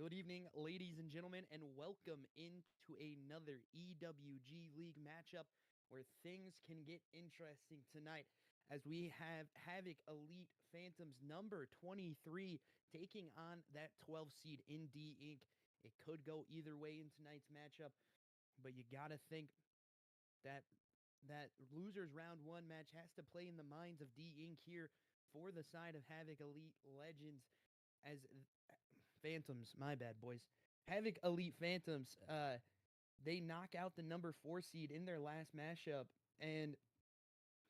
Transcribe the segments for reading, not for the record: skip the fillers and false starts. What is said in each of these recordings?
Good evening, ladies and gentlemen, and welcome into another EWG League matchup where things can get interesting tonight as we have Havoc Elite Phantoms number 23 taking on that 12 seed in D Inc. It could go either way in tonight's matchup, but you got to think that that losers round one match has to play in the minds of D Inc. here for the side of Havoc Elite Legends as Phantoms, my bad, boys. Havoc Elite Phantoms, they knock out the number 4 seed in their last matchup, and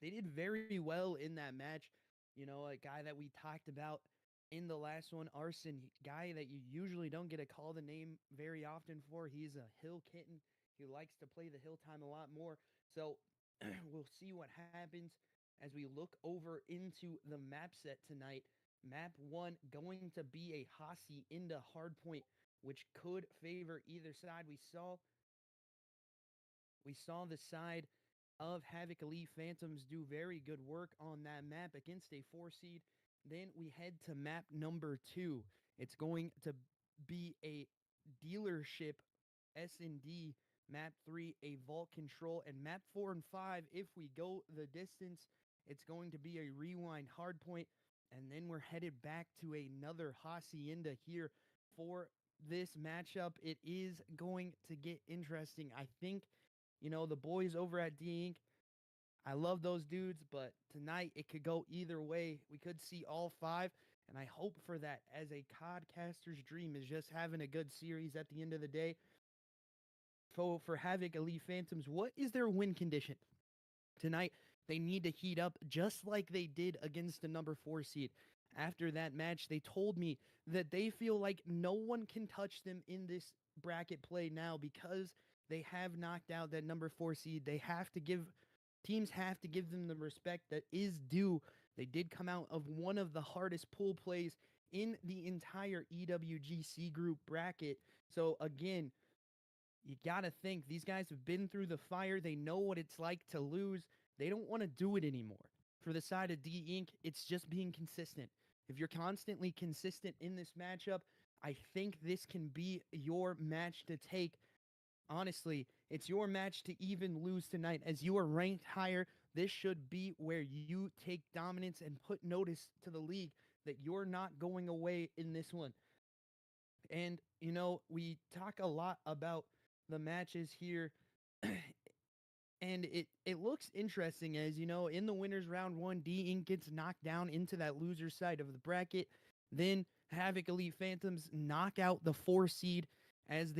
they did very well in that match. You know, a guy that we talked about in the last one, Arson, guy that you usually don't get to call the name very often for. He's a hill kitten. He likes to play the hill time a lot more. So we'll see what happens as we look over into the map set tonight. Map 1 going to be a Hossie into Hardpoint, which could favor either side. We saw the side of Havoc Elite Phantoms do very good work on that map against a 4 seed. Then we head to map number 2. It's going to be a dealership S&D. Map 3, a vault control. And map 4 and 5, if we go the distance, it's going to be a rewind hardpoint. And then we're headed back to another hacienda here for this matchup. It is going to get interesting. I think, the boys over at D Inc., I love those dudes, but tonight it could go either way. We could see all five, and I hope for that, as a codcaster's dream is just having a good series at the end of the day. For Havoc Elite Phantoms, what is their win condition? Tonight, they need to heat up just like they did against the number 4 seed. After that match, they told me that they feel like no one can touch them in this bracket play now because they have knocked out that number 4 seed. Teams have to give them the respect that is due. They did come out of one of the hardest pool plays in the entire EWGC group bracket. So again, you got to think these guys have been through the fire. They know what it's like to lose. They don't want to do it anymore. For the side of D Inc., it's just being consistent. If you're constantly consistent in this matchup, I think this can be your match to take. Honestly, it's your match to even lose tonight. As you are ranked higher, this should be where you take dominance and put notice to the league that you're not going away in this one. And, we talk a lot about the matches here. And it looks interesting as, in the winners round one, D Inc. gets knocked down into that loser side of the bracket. Then Havoc Elite Phantoms knock out the 4 seed as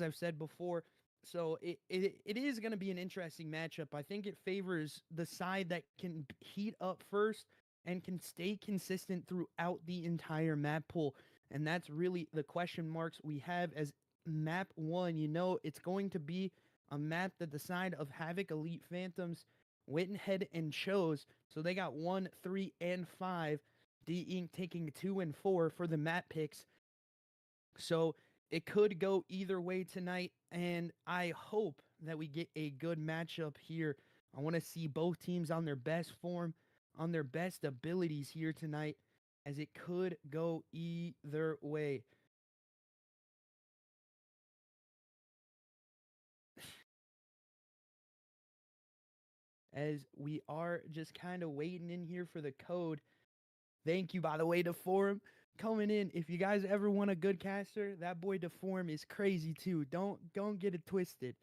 I've said before. So it is going to be an interesting matchup. I think it favors the side that can heat up first and can stay consistent throughout the entire map pool. And that's really the question marks we have as map 1. It's going to be a map that the side of Havoc Elite Phantoms went ahead and chose. So they got 1, 3, and 5. D Inc. taking 2 and 4 for the map picks. So it could go either way tonight, and I hope that we get a good matchup here. I want to see both teams on their best form, on their best abilities here tonight, as it could go either way. As we are just kind of waiting in here for the code. Thank you, by the way, to Forum coming in. If you guys ever want a good caster, that boy Deform is crazy too. Don't get it twisted.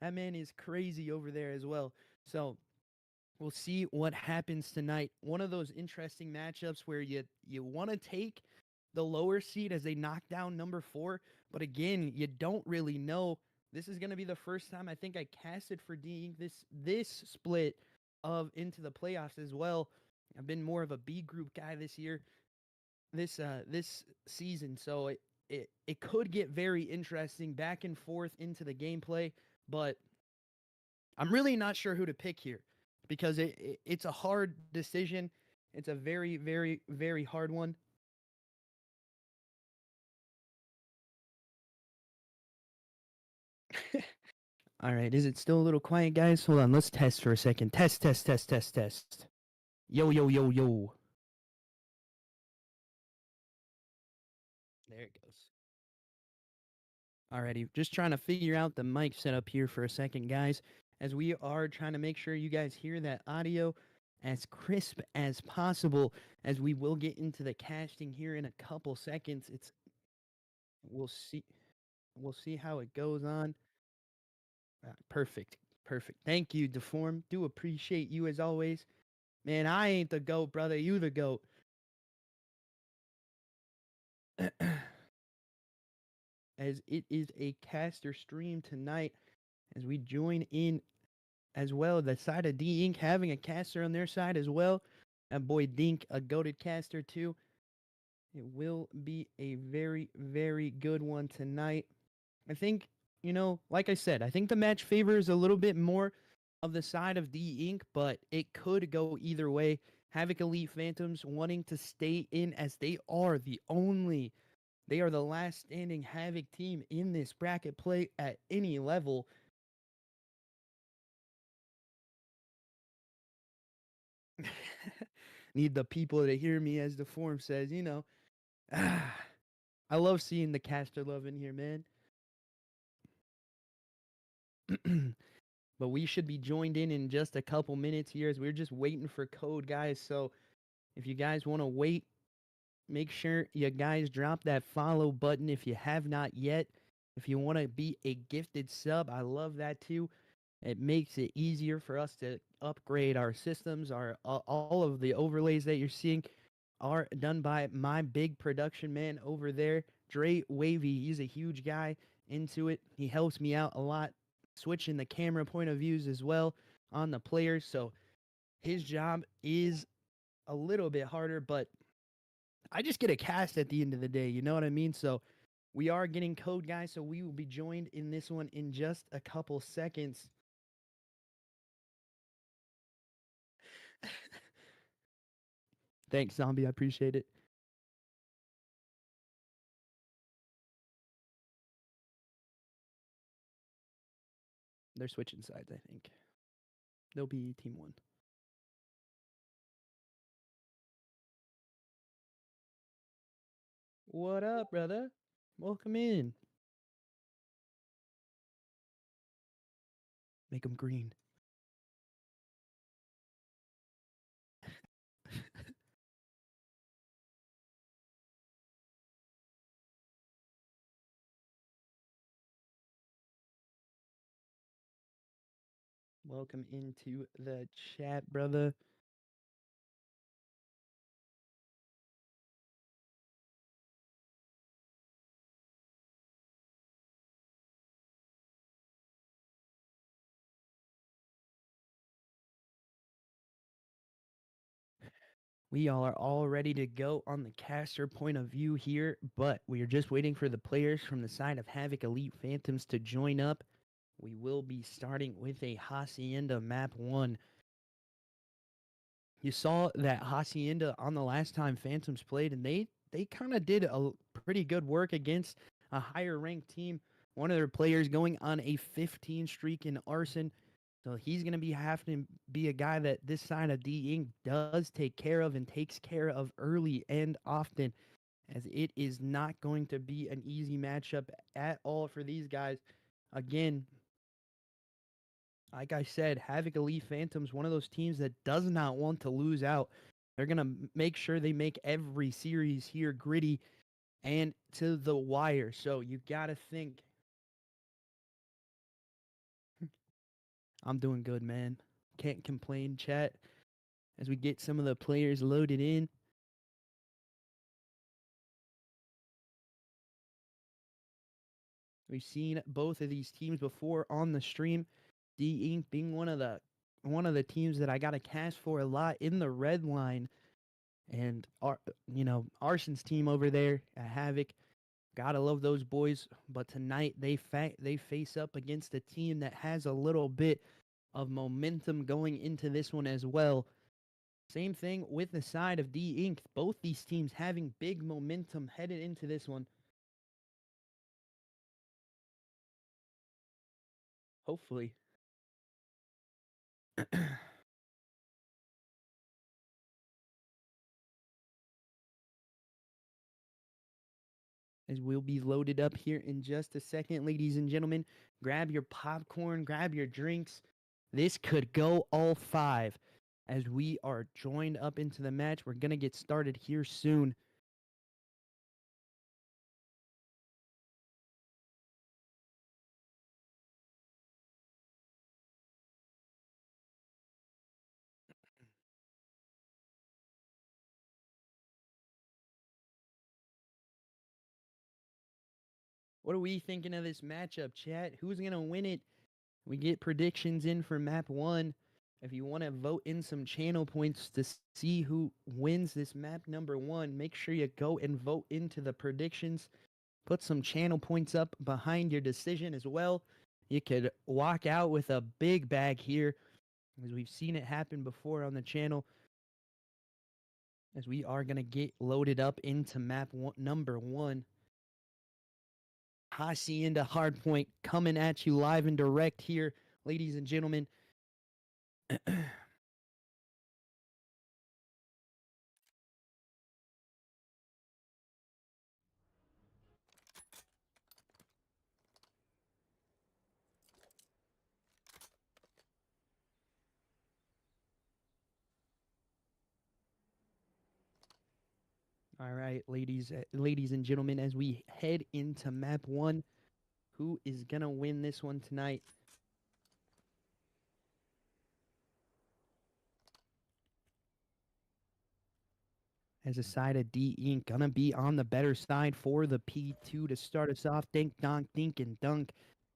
That man is crazy over there as well. So we'll see what happens tonight. One of those interesting matchups where you want to take the lower seed as they knock down number 4, but again, you don't really know. This is going to be the first time I think I casted for D this split of into the playoffs as well. I've been more of a B group guy this year, this season, so it could get very interesting back and forth into the gameplay, but I'm really not sure who to pick here because it's a hard decision. It's a very, very, very hard one. All right, is it still a little quiet, guys? Hold on, let's test for a second. Test, test, test, test, test. Yo, yo, yo, yo. There it goes. Alrighty, just trying to figure out the mic setup here for a second, guys, as we are trying to make sure you guys hear that audio as crisp as possible. As we will get into the casting here in a couple seconds. We'll see we'll see how it goes on. Perfect, perfect. Thank you, Deform. Do appreciate you as always, man. I ain't the goat, brother. You the goat. As it is a caster stream tonight, as we join in as well. The side of D Inc. having a caster on their side as well. That boy Dink, a goaded caster too. It will be a very, very good one tonight. I think, like I said, I think the match favors a little bit more of the side of D Inc., but it could go either way. Havoc Elite Phantoms wanting to stay in as they are the last standing Havoc team in this bracket play at any level. Need the people to hear me, as the form says. I love seeing the caster love in here, man. But we should be joined in just a couple minutes here as we're just waiting for code, guys. So if you guys want to wait, make sure you guys drop that follow button if you have not yet. If you want to be a gifted sub, I love that too. It makes it easier for us to upgrade our systems. Our all of the overlays that you're seeing are done by my big production man over there, Dre Wavy. He's a huge guy into it. He helps me out a lot, switching the camera point of views as well on the players. So his job is a little bit harder, but I just get a cast at the end of the day. You know what I mean? So we are getting code, guys. So we will be joined in this one in just a couple seconds. Thanks, Zombie. I appreciate it. They're switching sides, I think. They'll be team one. What up, brother? Welcome in. Make them green. Welcome into the chat, brother. We all are all ready to go on the caster point of view here, but we are just waiting for the players from the side of Havoc Elite Phantoms to join up. We will be starting with a Hacienda map 1. You saw that Hacienda on the last time Phantoms played, and they kind of did a pretty good work against a higher ranked team. One of their players going on a 15 streak in arson. So he's going to be having to be a guy that this side of D Inc. does take care of and takes care of early and often, as it is not going to be an easy matchup at all for these guys. Again, like I said, Havoc Elite Phantoms, one of those teams that does not want to lose out. They're going to make sure they make every series here gritty and to the wire. So you got to think. I'm doing good, man. Can't complain, chat. As we get some of the players loaded in. We've seen both of these teams before on the stream. D Inc. being one of the teams that I got to cast for a lot in the red line, and Arson's team over there at Havoc. Gotta love those boys. But tonight they face up against a team that has a little bit of momentum going into this one as well. Same thing with the side of D Inc. Both these teams having big momentum headed into this one. Hopefully. as we'll be loaded up here in just a second. Ladies and gentlemen, grab your popcorn, grab your drinks. This could go all five as we are joined up into the match. We're going to get started here soon. What are we thinking of this matchup, chat? Who's going to win it? We get predictions in for map 1. If you want to vote in some channel points to see who wins this map number 1, make sure you go and vote into the predictions. Put some channel points up behind your decision as well. You could walk out with a big bag here, as we've seen it happen before on the channel, as we are going to get loaded up into number 1. Hacienda Hardpoint coming at you live and direct here, ladies and gentlemen. All right, ladies and gentlemen, as we head into map 1, who is going to win this one tonight? As a side of D Inc. Gonna be on the better side for the P2 to start us off. Dink, donk, dink, and dunk.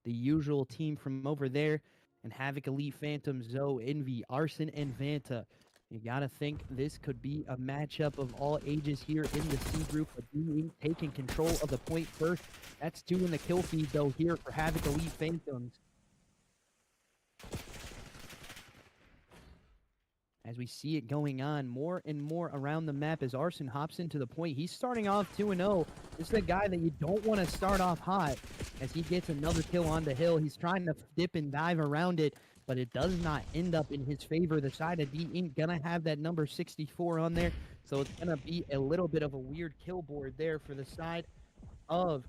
The usual team from over there. And Havoc, Elite, Phantom, Zoe, Envy, Arson, and Vanta. You gotta think this could be a matchup of all ages here in the C group. But D Inc. taking control of the point first. That's 2 in the kill feed, though, here for Havoc, Elite, Phantoms. As we see it going on more and more around the map as Arson hops into the point. He's starting off 2-0. This is a guy that you don't want to start off hot as he gets another kill on the hill. He's trying to dip and dive around it, but it does not end up in his favor. The side of D ain't going to have that number 64 on there, so it's going to be a little bit of a weird kill board there for the side of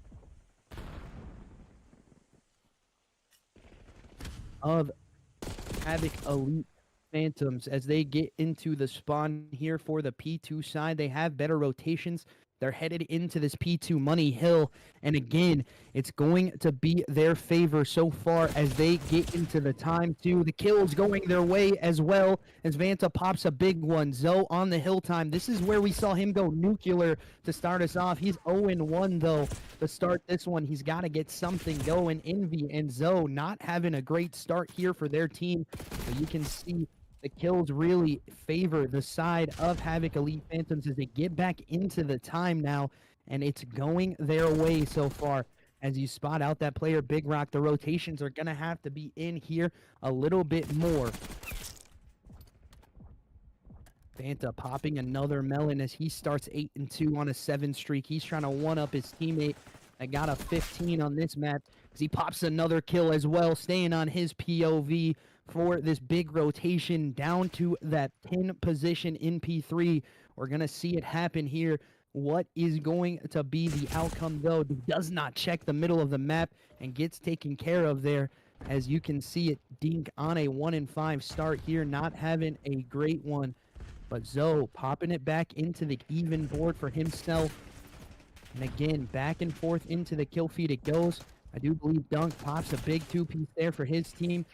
Havoc Elite Phantoms as they get into the spawn here for the P2 side. They have better rotations. They're headed into this P2 Money Hill. And again, it's going to be their favor so far as they get into the time too. The kills going their way as well as Vanta pops a big one. Zoe on the hill time. This is where we saw him go nuclear to start us off. He's 0-1 though to start this one. He's got to get something going. Envy and Zoe not having a great start here for their team. But you can see the kills really favor the side of Havoc Elite Phantoms as they get back into the time now, and it's going their way so far. As you spot out that player, Big Rock, the rotations are going to have to be in here a little bit more. Vanta popping another melon as he starts 8-2 on a 7 streak. He's trying to one-up his teammate that got a 15 on this map as he pops another kill as well, staying on his POV for this big rotation down to that 10 position in P3. We're going to see it happen here. What is going to be the outcome, though? Does not check the middle of the map and gets taken care of there. As you can see it, Dink on a 1-5 start here, not having a great one. But Zoe popping it back into the even board for himself. And again, back and forth into the kill feed it goes. I do believe Dunk pops a big 2-piece there for his team.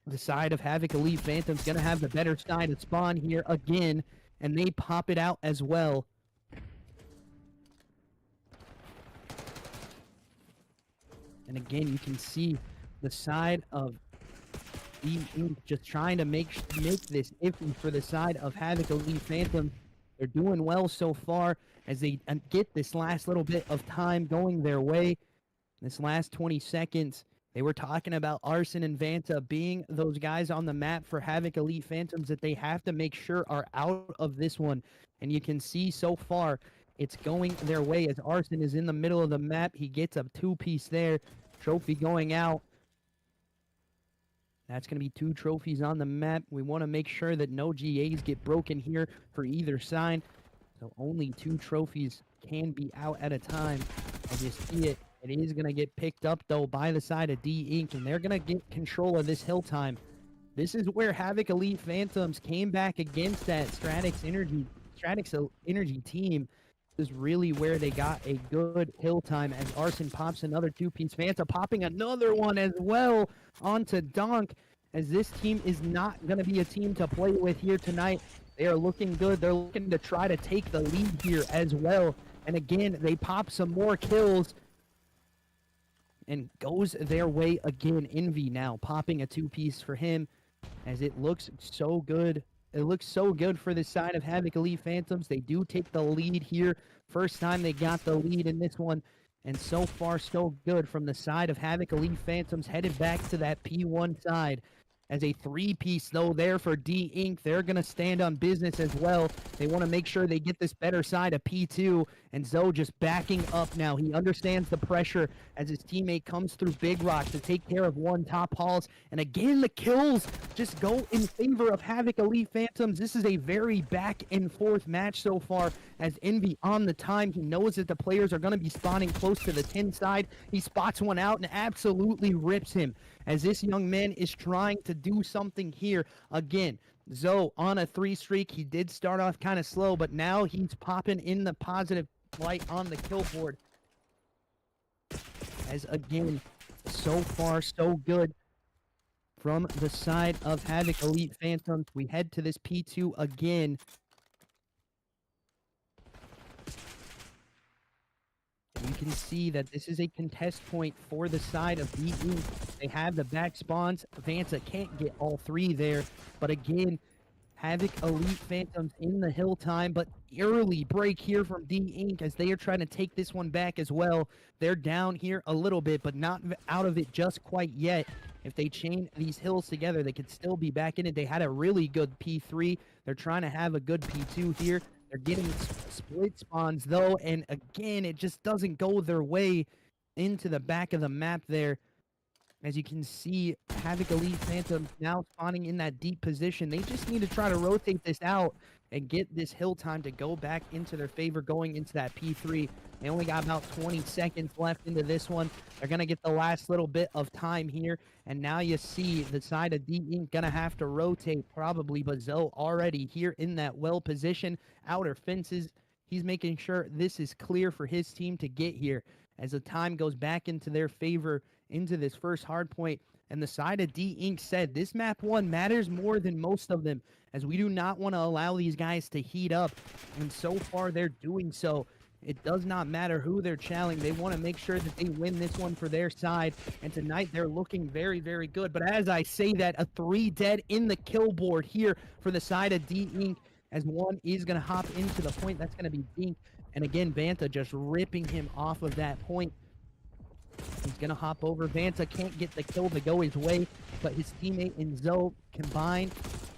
The side of Havoc Elite Phantom's going to have the better side of spawn here again, and they pop it out as well. And again, you can see the side of just trying to make this iffy for the side of Havoc Elite Phantom. They're doing well so far as they get this last little bit of time going their way. This last 20 seconds. They were talking about Arson and Vanta being those guys on the map for Havoc Elite Phantoms that they have to make sure are out of this one. And you can see so far it's going their way as Arson is in the middle of the map. He gets a 2-piece there. Trophy going out. That's going to be 2 trophies on the map. We want to make sure that no GAs get broken here for either side. So only 2 trophies can be out at a time. As you see it, it is going to get picked up, though, by the side of D Inc., and they're going to get control of this hill time. This is where Havoc Elite Phantoms came back against that Stratix Energy team. This is really where they got a good hill time as Arson pops another two-piece. Vanta popping another one as well onto Donk, as this team is not going to be a team to play with here tonight. They are looking good. They're looking to try to take the lead here as well. And again, they pop some more kills and goes their way again. Envy now popping a two-piece for him, as it looks so good. It looks so good for the side of Havoc Elite Phantoms. They do take the lead here. First time they got the lead in this one. And so far, so good from the side of Havoc Elite Phantoms, headed back to that P1 side. As a three-piece, though, there for D Inc. They're going to stand on business as well. They want to make sure they get this better side of P2. And Zoe just backing up now. He understands the pressure as his teammate comes through Big Rock to take care of one top halls. And again, the kills just go in favor of Havoc Elite Phantoms. This is a very back-and-forth match so far, as Envy on the time. He knows that the players are going to be spawning close to the 10 side. He spots one out and absolutely rips him, as this young man is trying to do something here. Again, Zoe on a 3 streak. He did start off kind of slow, but now he's popping in the positive light on the kill board. As again, so far so good from the side of Havoc Elite Phantoms. We head to this P2 again. You can see that this is a contest point for the side of D Inc. They have the back spawns. Vanta can't get all three there. But again, Havoc Elite Phantoms in the hill time, but early break here from D Inc. as they are trying to take this one back as well. They're down here a little bit, but not out of it just quite yet. If they chain these hills together, they could still be back in it. They had a really good P3. They're trying to have a good P2 here. They're getting split spawns, though, and again, it just doesn't go their way into the back of the map there. As you can see, Havoc Elite Phantoms now spawning in that deep position. They just need to try to rotate this out and get this hill time to go back into their favor going into that P3. They only got about 20 seconds left into this one. They're going to get the last little bit of time here. And now you see the side of D Inc. going to have to rotate probably. But Zoe already here in that well position. Outer fences. He's making sure this is clear for his team to get here. As the time goes back into their favor into this first hard point. And the side of D Inc. said this map 1 matters more than most of them, as we do not want to allow these guys to heat up. And so far they're doing so. It does not matter who they're challenging. They want to make sure that they win this one for their side. And tonight they're looking very, very good. But as I say that, a 3 dead in the kill board here for the side of D Inc. as one is going to hop into the point. That's going to be Dink. And again, Vanta just ripping him off of that point. He's going to hop over. Vanta can't get the kill to go his way, but his teammate and Zoe combined,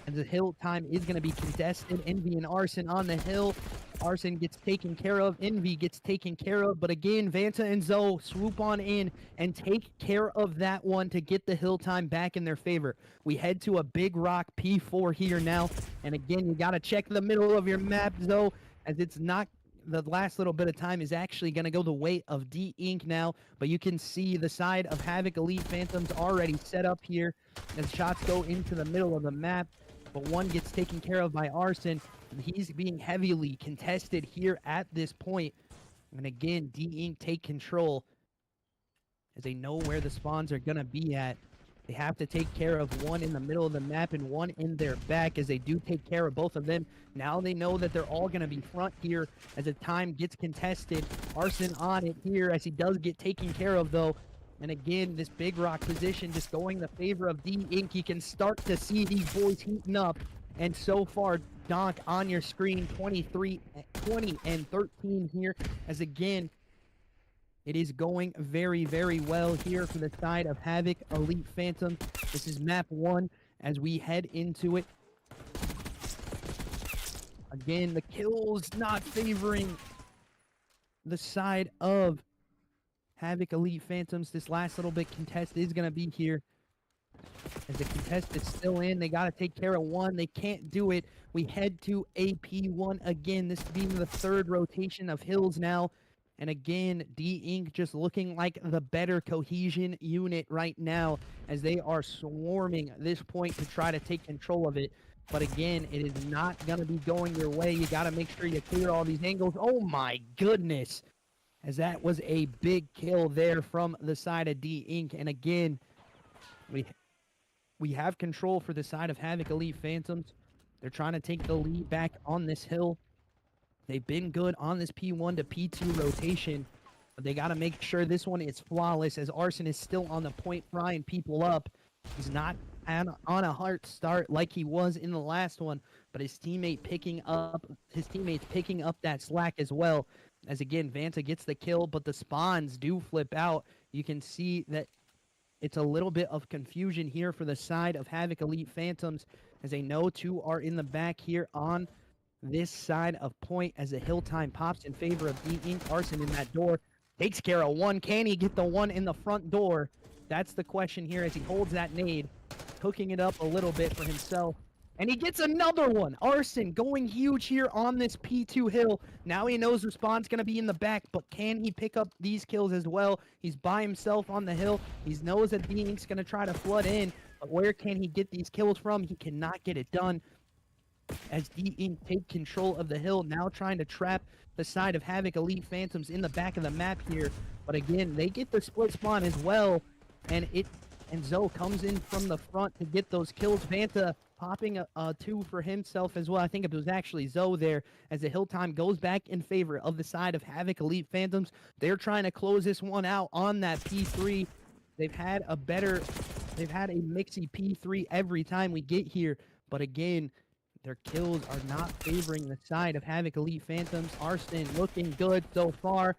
and the hill time is going to be contested. Envy and Arson on the hill. Arson gets taken care of. Envy gets taken care of. But again, Vanta and Zoe swoop on in and take care of that one to get the hill time back in their favor. We head to a Big Rock P4 here now. And again, you got to check the middle of your map, Zoe, as it's not... The last little bit of time is actually going to go the way of D Inc. now, but you can see the side of Havoc Elite Phantoms already set up here as shots go into the middle of the map, but one gets taken care of by Arson. He's being heavily contested here at this point, and again, D Inc. take control as they know where the spawns are going to be at. They have to take care of one in the middle of the map and one in their back, as they do take care of both of them. Now they know that they're all going to be front here as the time gets contested. Arson on it here as he does get taken care of, though. And again, this Big Rock position just going in the favor of D Inc. You can start to see these boys heating up. And so far, Donk on your screen, 20 and 13 here, as again, it is going very, very well here for the side of Havoc Elite Phantom. This is map 1 as we head into it. Again, the kills not favoring the side of Havoc Elite Phantoms. This last little bit contest is going to be here. As the contest is still in, they got to take care of one. They can't do it. We head to AP1 again. This being the third rotation of hills now. And again, D Inc. just looking like the better cohesion unit right now as they are swarming this point to try to take control of it. But again, it is not going to be going your way. You got to make sure you clear all these angles. Oh my goodness. As that was a big kill there from the side of D Inc. And again, we have control for the side of Havoc Elite Phantoms. They're trying to take the lead back on this hill. They've been good on this P1 to P2 rotation, but they got to make sure this one is flawless as Arson is still on the point frying people up. He's not on a hard start like he was in the last one, but his teammates picking up that slack as well. As again, Vanta gets the kill, but the spawns do flip out. You can see that it's a little bit of confusion here for the side of Havoc Elite Phantoms as they know two are in the back here on this side of point as the hill time pops in favor of D Inc. Arson in that door. Takes care of one. Can he get the one in the front door? That's the question here as he holds that nade, hooking it up a little bit for himself. And he gets another one. Arson going huge here on this P2 hill. Now he knows Respawn's going to be in the back, but can he pick up these kills as well? He's by himself on the hill. He knows that D Inc.'s going to try to flood in, but where can he get these kills from? He cannot get it done as D Inc. take control of the hill, now trying to trap the side of Havoc Elite Phantoms in the back of the map here. But again, they get the split spawn as well, and Zoe comes in from the front to get those kills. Vanta popping a two for himself as well. I think it was actually Zoe there as the hill time goes back in favor of the side of Havoc Elite Phantoms. They're trying to close this one out on that P3. They've had a mixy P3 every time we get here, but again, their kills are not favoring the side of Havoc Elite Phantoms. Arson looking good so far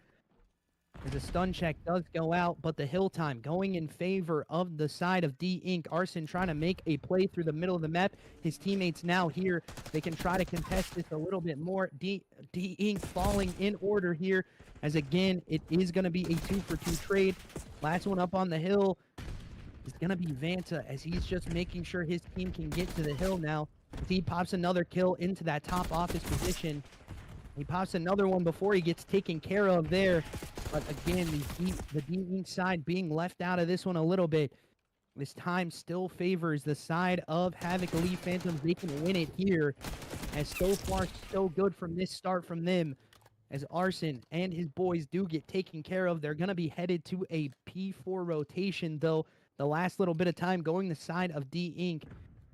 as a stun check does go out, but the hill time going in favor of the side of D Inc. Arson trying to make a play through the middle of the map. His teammates now here. They can try to contest this a little bit more. D Inc. falling in order here as again, it is going to be a 2-for-2 trade. Last one up on the hill is going to be Vanta as he's just making sure his team can get to the hill now. He pops another kill into that top office position. He pops another one before he gets taken care of there. But again, the D Inc. side being left out of this one a little bit. This time still favors the side of Havoc Elite Phantoms. They can win it here. As so far, so good from this start from them. As Arson and his boys do get taken care of. They're going to be headed to a P4 rotation, though. The last little bit of time going the side of D Inc.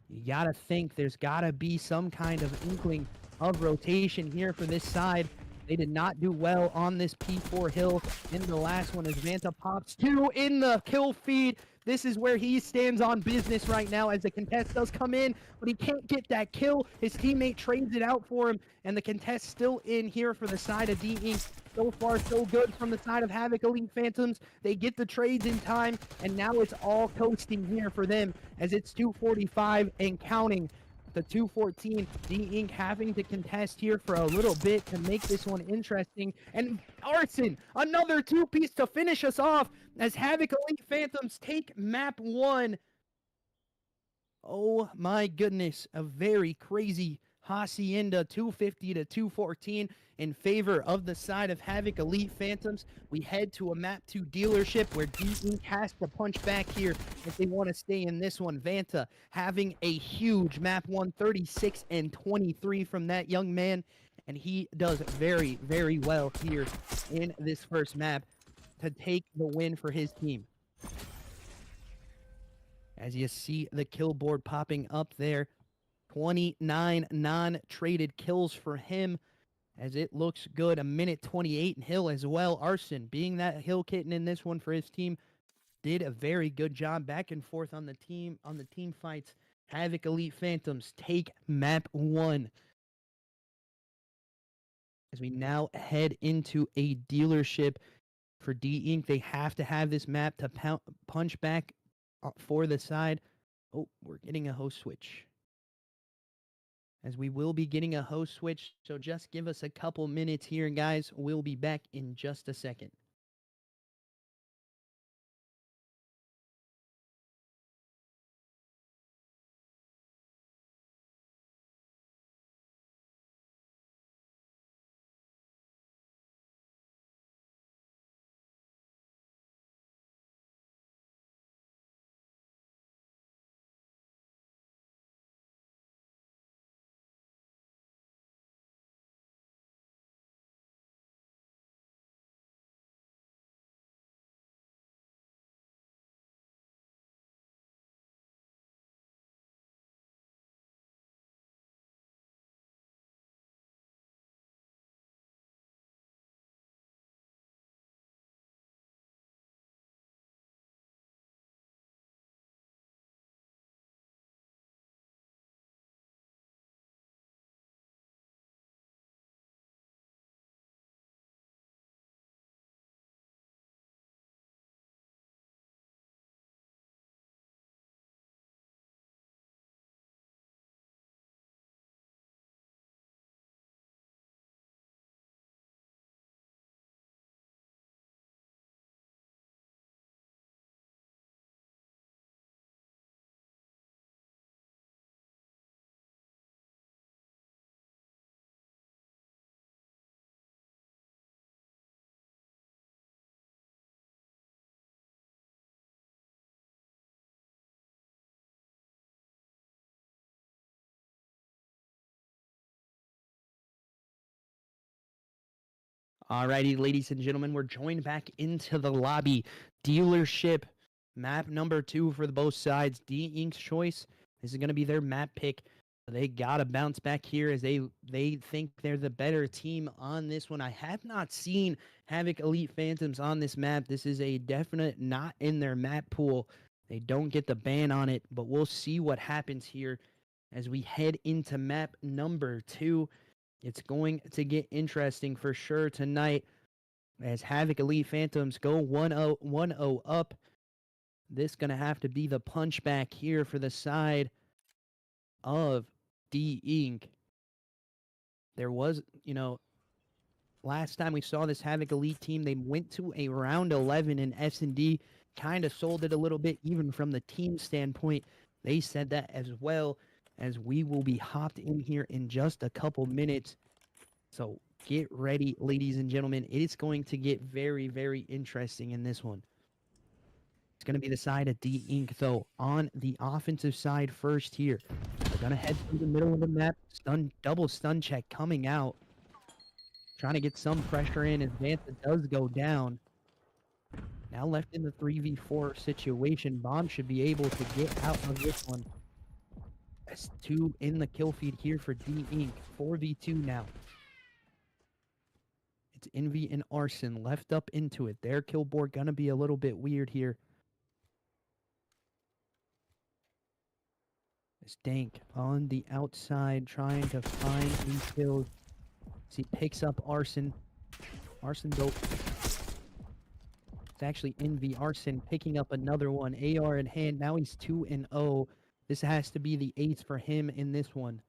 You gotta think there's gotta be some kind of inkling of rotation here for this side. They did not do well on this P4 hill in the last one as Vanta pops two in the kill feed. This is where he stands on business right now as the contest does come in, but he can't get that kill. His teammate trades it out for him, and the contest still in here for the side of D Inc. So far, so good from the side of Havoc Elite Phantoms. They get the trades in time, and now it's all coasting here for them as it's 2:45 and counting. The 2:14, D Inc. having to contest here for a little bit to make this one interesting. And Arson, another two-piece to finish us off as Havoc Elite Phantoms take map 1. Oh my goodness, a very crazy Hacienda 250 to 214 in favor of the side of Havoc Elite Phantoms. We head to a map 2 dealership where D Inc. has to punch back here if they want to stay in this one. Vanta having a huge map 1, 36 and 23 from that young man, and he does very, very well here in this first map to take the win for his team. As you see the kill board popping up there, 29 non-traded kills for him as it looks good. A minute 28 in Hill as well. Arson being that Hill kitten in this one for his team did a very good job back and forth on the team fights. Havoc Elite Phantoms take map 1. As we now head into a dealership for D Inc. They have to have this map to punch back for the side. Oh, we're getting a host switch. As we will be getting a host switch, so just give us a couple minutes here, guys. We'll be back in just a second. Alrighty, ladies and gentlemen, we're joined back into the lobby. Dealership map number 2 for the both sides. D Ink's choice. This is going to be their map pick. They got to bounce back here as they think they're the better team on this one. I have not seen Havoc Elite Phantoms on this map. This is a definite not in their map pool. They don't get the ban on it, but we'll see what happens here as we head into map number 2. It's going to get interesting for sure tonight as Havoc Elite Phantoms go 1-0 up. This going to have to be the punchback here for the side of D Inc. There was, last time we saw this Havoc Elite team, they went to a round 11 in S&D, kind of sold it a little bit, even from the team standpoint. They said that as well, as we will be hopped in here in just a couple minutes. So get ready, ladies and gentlemen. It is going to get very, very interesting in this one. It's going to be the side of D Inc. though. On the offensive side first here. They're going to head through the middle of the map. Double stun check coming out. Trying to get some pressure in as Vanta does go down. Now left in the 3v4 situation. Bomb should be able to get out of this one. S2 in the kill feed here for D Inc. 4v2 now. It's Envy and Arson left up into it. Their kill board gonna be a little bit weird here. It's Dank on the outside trying to find these kills. As he picks up Arson. Arson though. It's actually Envy. Arson picking up another one. AR in hand. Now he's 2-0. This has to be the ace for him in this one.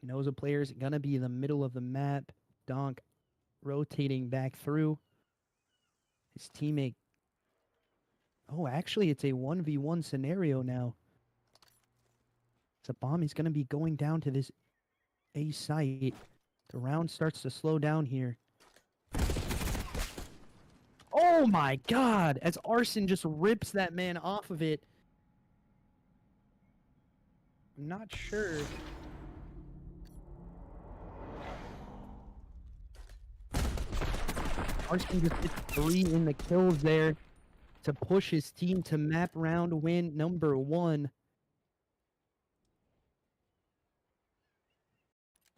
He knows a player's gonna be in the middle of the map. Donk rotating back through. His teammate. Oh, actually, it's a 1v1 scenario now. It's a bomb. He's going to be going down to this A site. The round starts to slow down here. Oh my god! As Arson just rips that man off of it. I'm not sure. Arson just gets 3 in the kills there to push his team to map round win number 1.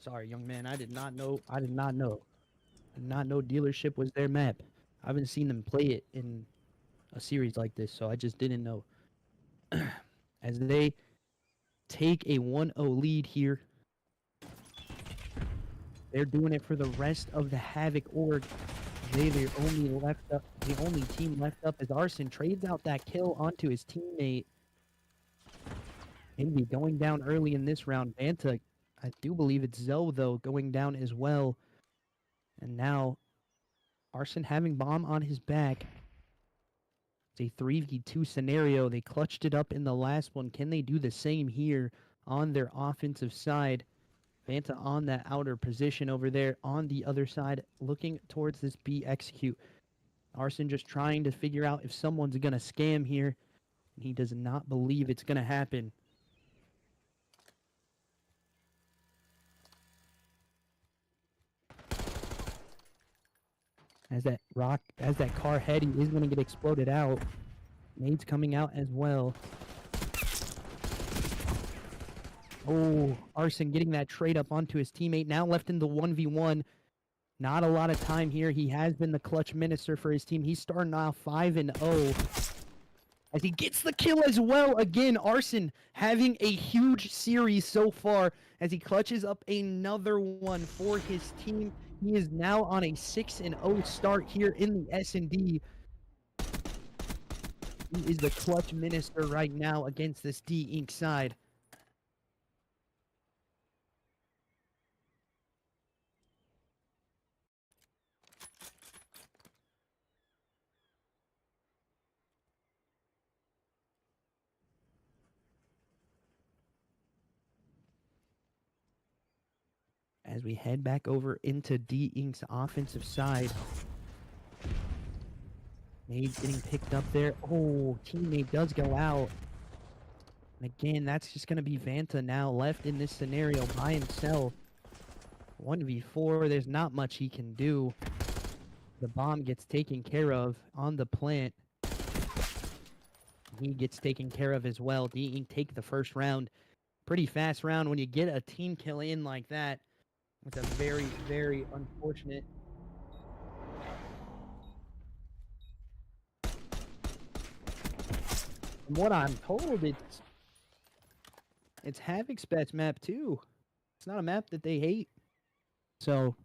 Sorry, young man. I did not know. I did not know Dealership was their map. I haven't seen them play it in a series like this, so I just didn't know. As they take a 1-0 lead here. They're doing it for the rest of the Havoc org. The only team left up as Arson trades out that kill onto his teammate. Envy going down early in this round. Vanta, I do believe it's Zoe though, going down as well. And now Arson having bomb on his back. It's a 3v2 scenario. They clutched it up in the last one. Can they do the same here on their offensive side? Vanta on that outer position over there on the other side, looking towards this B execute. Arson just trying to figure out if someone's going to scam here. He does not believe it's going to happen. As that car head, he is going to get exploded out. Nades coming out as well. Oh, Arson getting that trade up onto his teammate. Now left in the 1v1. Not a lot of time here. He has been the clutch minister for his team. He's starting off 5-0. As he gets the kill as well. Again, Arson having a huge series so far as he clutches up another one for his team. He is now on a 6-0 start here in the S&D. He is the clutch minister right now against this D Inc side. As we head back over into D Inc.'s offensive side. Nade getting picked up there. Oh, teammate does go out. And again, that's just going to be Vanta now left in this scenario by himself. 1v4, there's not much he can do. The bomb gets taken care of on the plant. He gets taken care of as well. D-Ink take the first round. Pretty fast round when you get a team kill in like that. It's a very, very unfortunate. From what I'm told, it's Havoc's best map too. It's not a map that they hate. So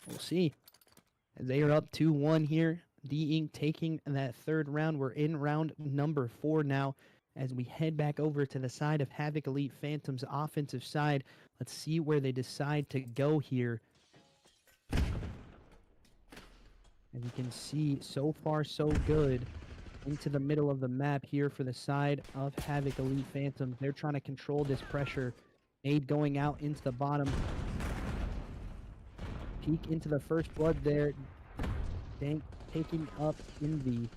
we'll see. As they are up 2-1 here. D-Ink taking that third round. We're in round number 4 now. As we head back over to the side of Havoc Elite Phantom's offensive side. Let's see where they decide to go here. As you can see, so far so good. Into the middle of the map here for the side of Havoc Elite Phantoms. They're trying to control this pressure. Nade going out into the bottom. Peek into the first blood there. Dank taking up Envy.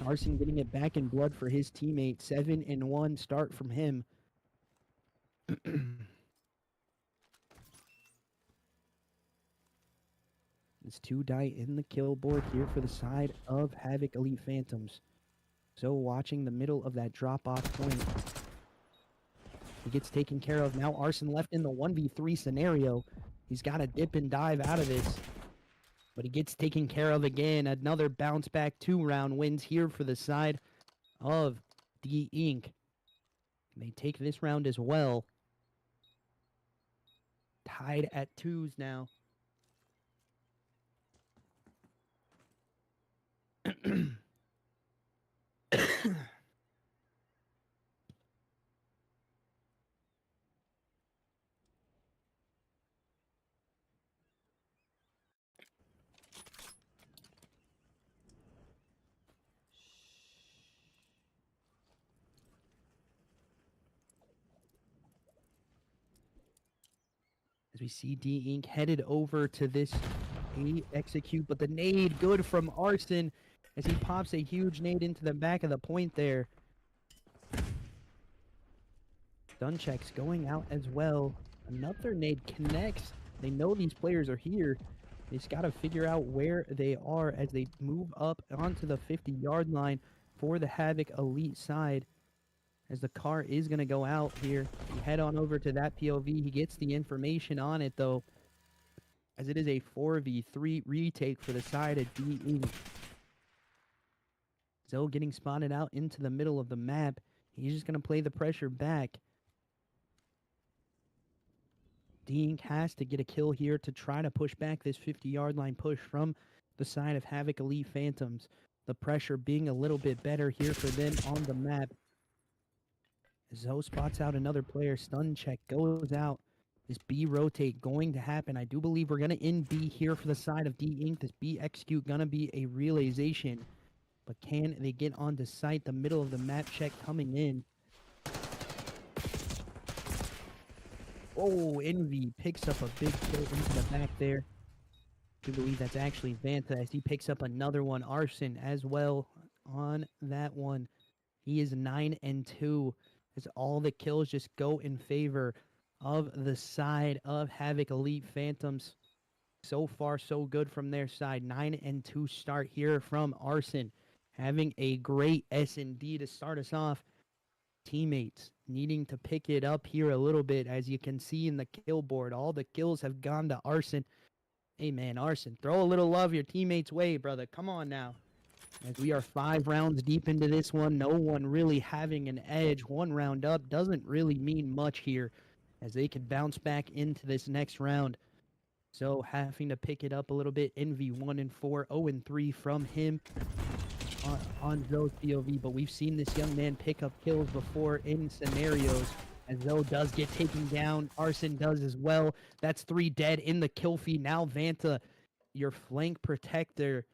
Arson getting it back in blood for his teammate. 7-1 start from him. It's 2 die in the kill board here for the side of Havoc Elite Phantoms. So watching the middle of that drop-off point. He gets taken care of. Now Arson left in the 1v3 scenario. He's got to dip and dive out of this. But he gets taken care of again. Another bounce back 2-round wins here for the side of D-Ink. They take this round as well. Tied at 2s now. As we see D-Ink headed over to this execute, but the nade good from Arson as he pops a huge nade into the back of the point there. Stun checks going out as well. Another nade connects. They know these players are here. They just got to figure out where they are as they move up onto the 50-yard line for the Havoc Elite side. As the car is going to go out here. We head on over to that POV. He gets the information on it, though, as it is a 4v3 retake for the side of D-Ink. Zoe getting spotted out into the middle of the map. He's just going to play the pressure back. D-Ink has to get a kill here to try to push back this 50-yard line push from the side of Havoc Elite Phantoms. The pressure being a little bit better here for them on the map. Zoe spots out another player. Stun check goes out. This B rotate going to happen. I do believe we're going to end B here for the side of D-Ink. This B execute going to be a realization. But can they get onto site? The middle of the map check coming in. Oh, Envy picks up a big kill into the back there. I do believe that's actually Vanta as he picks up another one. Arson as well on that one. He is 9-2. As all the kills just go in favor of the side of Havoc Elite Phantoms. So far, so good from their side. 9-2 start here from Arson. Having a great S&D to start us off. Teammates needing to pick it up here a little bit. As you can see in the kill board, all the kills have gone to Arson. Hey, man, Arson, throw a little love your teammates' way, brother. Come on now. As we are 5 rounds deep into this one, no one really having an edge. 1 round up doesn't really mean much here as they can bounce back into this next round. So having to pick it up a little bit. Envy 1-4, 0-3 from him on Zoe's POV. But we've seen this young man pick up kills before in scenarios. As Zoe does get taken down. Arson does as well. That's 3 dead in the kill feed. Now Vanta, your flank protector,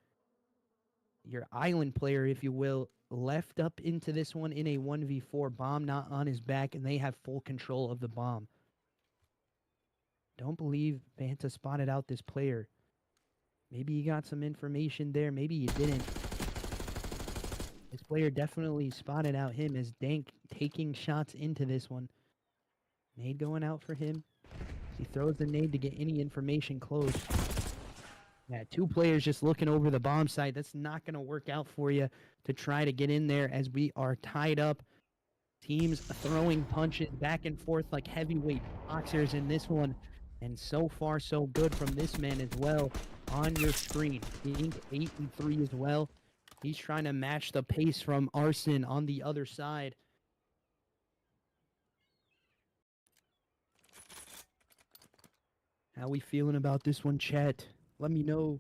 your island player, if you will, left up into this one in a 1v4. Bomb not on his back, and they have full control of the bomb. Don't believe Vanta spotted out this player. Maybe he got some information there. Maybe he didn't. This player definitely spotted out him as Dank taking shots into this one. Nade going out for him. He throws the nade to get any information close. Yeah, 2 players just looking over the bomb site. That's not going to work out for you to try to get in there as we are tied up. Teams throwing punches back and forth like heavyweight boxers in this one. And so far, so good from this man as well on your screen. Being 8-3 as well. He's trying to match the pace from Arson on the other side. How we feeling about this one, chat? Let me know.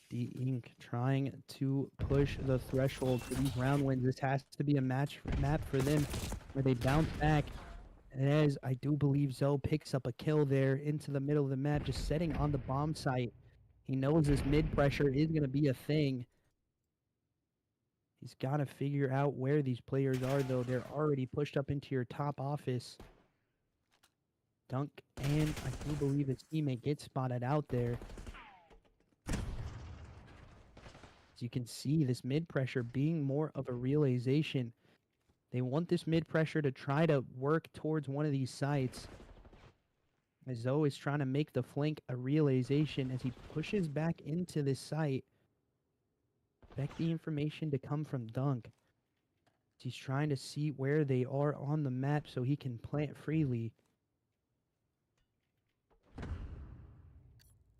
D Inc. trying to push the threshold for these round wins. This has to be a map for them where they bounce back. And as I do believe Zoe picks up a kill there into the middle of the map, just setting on the bomb site. He knows this mid pressure is going to be a thing. He's got to figure out where these players are, though. They're already pushed up into your top office. Dunk, and I do believe his teammate gets spotted out there. As you can see, this mid pressure being more of a realization. They want this mid pressure to try to work towards one of these sites. As Zoe is trying to make the flank a realization as he pushes back into this site. Expect the information to come from Dunk. He's trying to see where they are on the map so he can plant freely.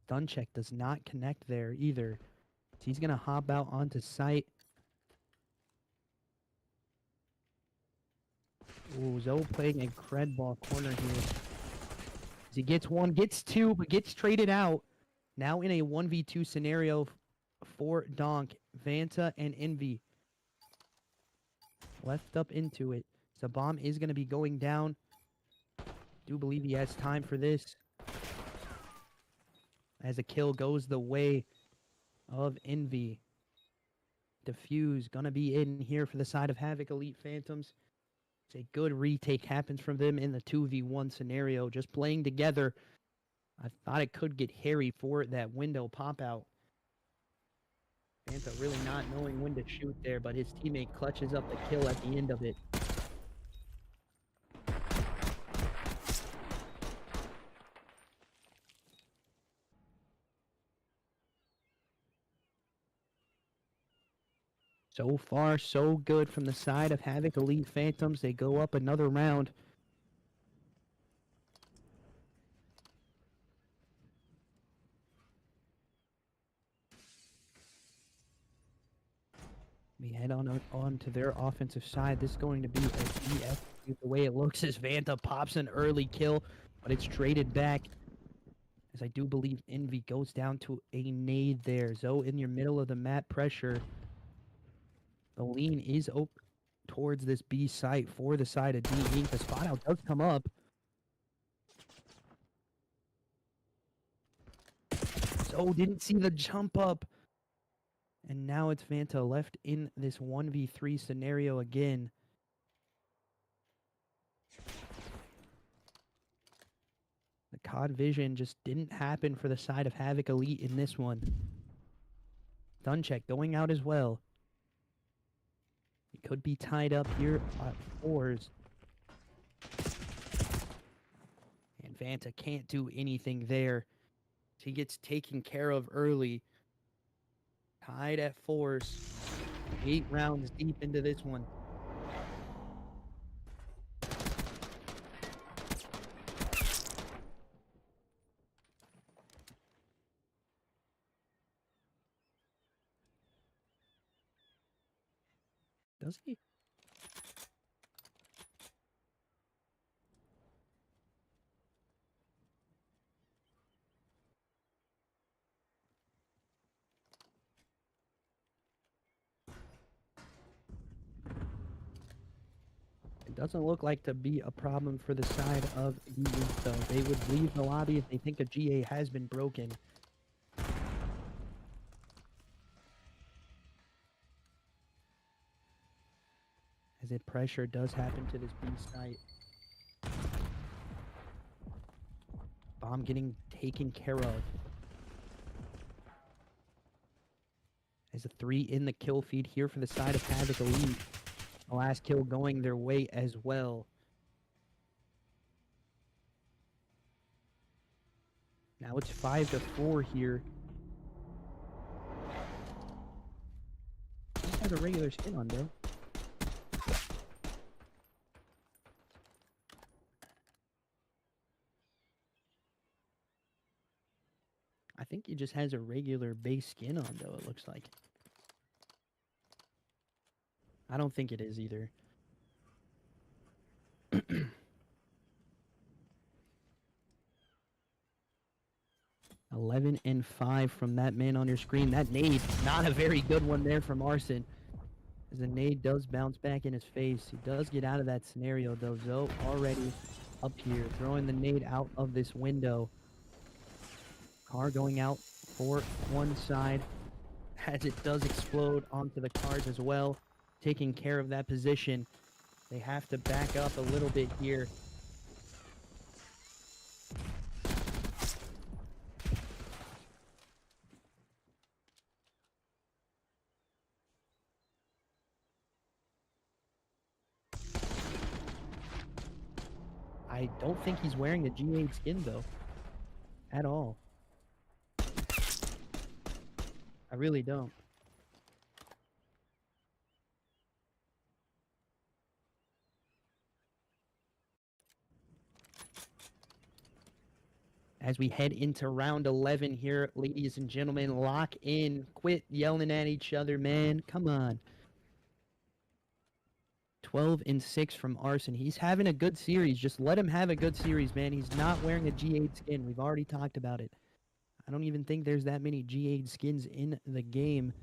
Duncheck does not connect there either. He's going to hop out onto site. Ooh, Zoe playing a cred ball corner here. As he gets 1, gets 2, but gets traded out. Now in a 1v2 scenario for Donk, Vanta, and Envy. Left up into it. So bomb is going to be going down. Do believe he has time for this. As a kill goes the way of Envy. Defuse going to be in here for the side of Havoc Elite Phantoms. It's a good retake happens from them in the 2v1 scenario. Just playing together. I thought it could get hairy for that window pop out. Vanta really not knowing when to shoot there, but his teammate clutches up the kill at the end of it. So far, so good from the side of Havoc Elite Phantoms. They go up another round. We head on to their offensive side. This is going to be a BF. The way it looks is Vanta pops an early kill, but it's traded back. As I do believe Envy goes down to a nade there. Zoe in your middle of the map pressure. The lean is open towards this B site for the side of D Inc. The spot out does come up. So didn't see the jump up. And now it's Vanta left in this 1v3 scenario again. The COD vision just didn't happen for the side of Havoc Elite in this one. Duncheck going out as well. He could be tied up here at 4s. And Vanta can't do anything there. He gets taken care of early. Tied at 4s. 8 rounds deep into this one. Does he? It doesn't look like to be a problem for the side of the East, though. They would leave the lobby if they think a GA has been broken. As if pressure does happen to this B site. Bomb getting taken care of. As a 3 in the kill feed here for the side of Havoc Elite. The last kill going their way as well. Now it's 5-4 here. He has a regular skin on, bro. I think he just has a regular base skin on, though, it looks like. I don't think it is either. 11-5 from that man on your screen. That nade, not a very good one there from Arson. As the nade does bounce back in his face. He does get out of that scenario, though. Zoe already up here, throwing the nade out of this window. Car going out for one side as it does explode onto the cars as well. Taking care of that position. They have to back up a little bit here. I don't think he's wearing a G8 skin, though. At all. I really don't. As we head into round 11 here, ladies and gentlemen, lock in. Quit yelling at each other, man. Come on. 12-6 from Arson. He's having a good series. Just let him have a good series, man. He's not wearing a G8 skin. We've already talked about it. I don't even think there's that many G8 skins in the game.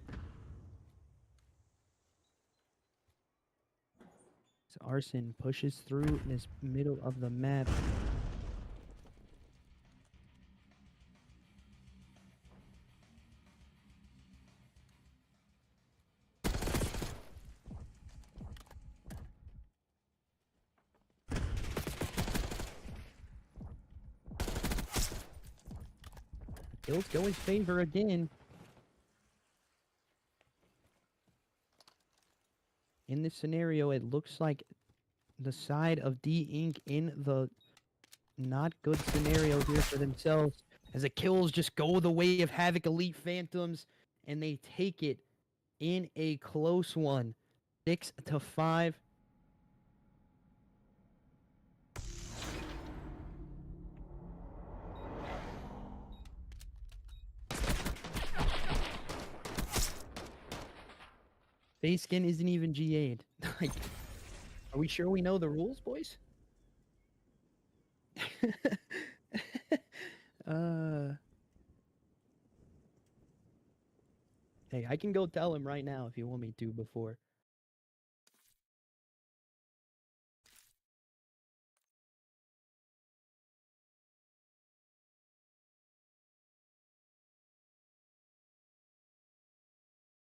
So Arson pushes through this middle of the map. Kills go his favor again. In this scenario, it looks like the side of D-Inc in the not good scenario here for themselves. As the kills just go the way of Havoc Elite Phantoms, and they take it in a close one. 6-5. Base skin isn't even G8. Like, are we sure we know the rules, boys? Hey, I can go tell him right now if you want me to before.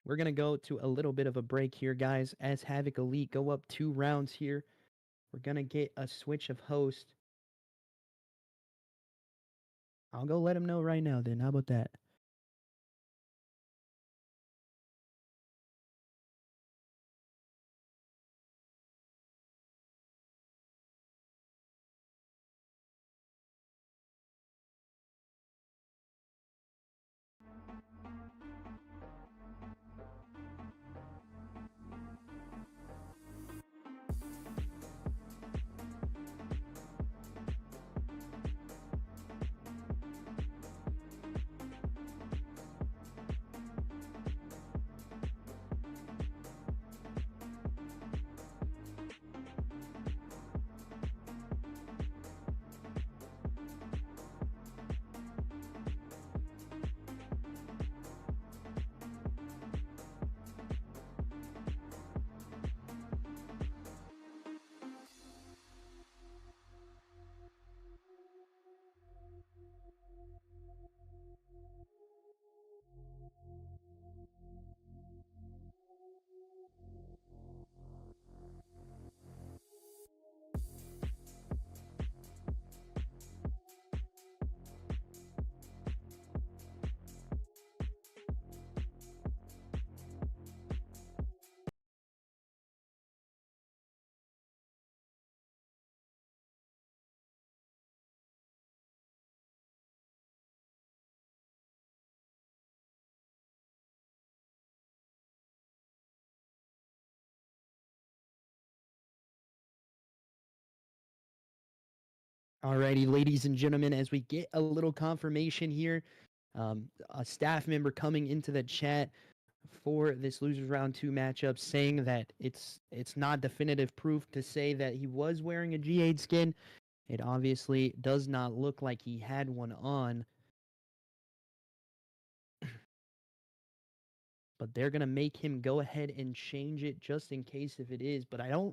We're going to go to a little bit of a break here, guys, as Havoc Elite go up 2 rounds here. We're going to get a switch of host. I'll go let him know right now then. How about that? Alrighty, ladies and gentlemen, as we get a little confirmation here, a staff member coming into the chat for this losers round 2 matchup saying that it's not definitive proof to say that he was wearing a G8 skin. It obviously does not look like he had one on. But they're going to make him go ahead and change it just in case if it is. But I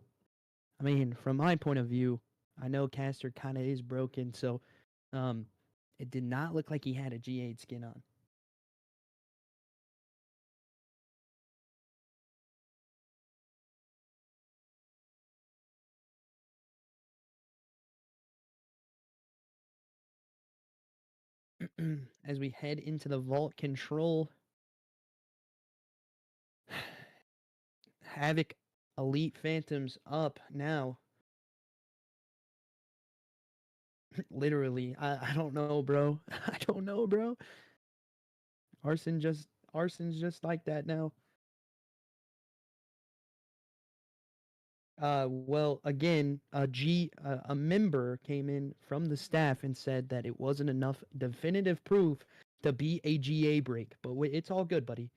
mean, from my point of view, I know Caster kind of is broken. So it did not look like he had a G8 skin on. As we head into the vault control, Havoc Elite Phantoms up now. Literally, I don't know, bro. I don't know, bro. Arson's just like that now. Well, again, a member came in from the staff and said that it wasn't enough definitive proof to be a GA break, but it's all good, buddy.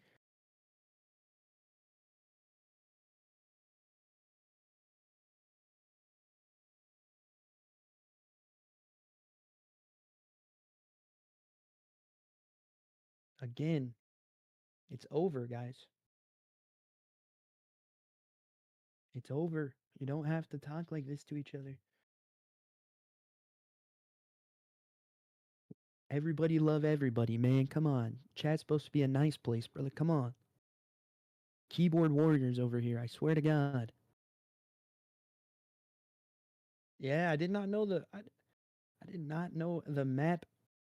Again, it's over, guys. It's over. You don't have to talk like this to each other. Everybody love everybody, man. Come on. Chat's supposed to be a nice place, brother. Come on. Keyboard warriors over here. I swear to God. Yeah, I did not know I did not know the map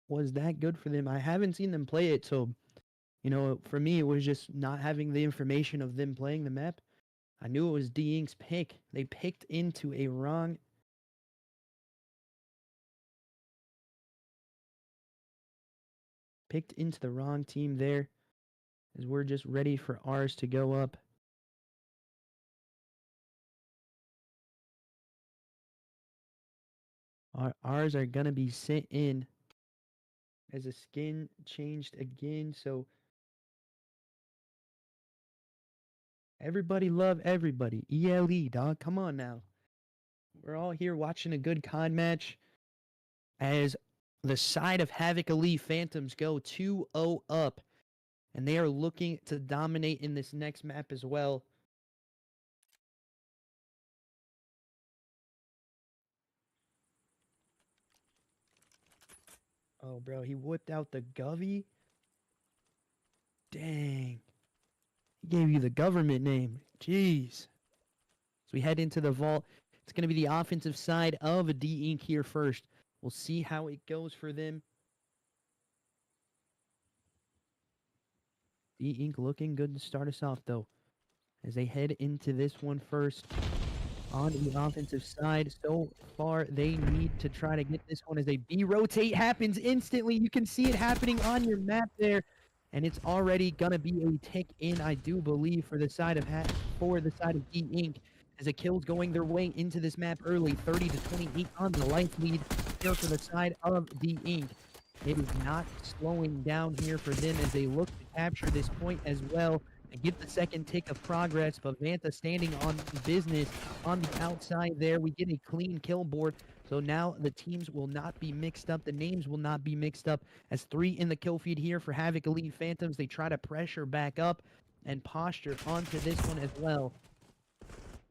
was that good for them. I haven't seen them play it, so for me it was just not having the information of them playing the map. I knew it was D Ink's pick. They picked into a wrong picked into the wrong team there, as we're just ready for ours to go up. Ours are gonna be sent in as a skin changed again, so everybody love everybody. ELE, dog. Come on now. We're all here watching a good COD match as the side of Havoc Elite Phantoms go 2-0 up, and they are looking to dominate in this next map as well. Oh, bro, he whipped out the Govy. Dang. He gave you the government name. Jeez. So we head into the vault. It's going to be the offensive side of D Inc here first. We'll see how it goes for them. D Inc looking good to start us off, though, as they head into this one first. On the offensive side, so far they need to try to get this one as a B rotate happens instantly. You can see it happening on your map there, and it's already gonna be a tick in, I do believe, for the side of D Inc. As the kills going their way into this map early, 30 to 28 on the life lead here for the side of D Inc. It is not slowing down here for them as they look to capture this point as well and get the second tick of progress. But Vanta standing on business on the outside there. We get a clean kill board. So now the teams will not be mixed up. The names will not be mixed up. As 3 in the kill feed here for Havoc Elite Phantoms. They try to pressure back up and posture onto this one as well.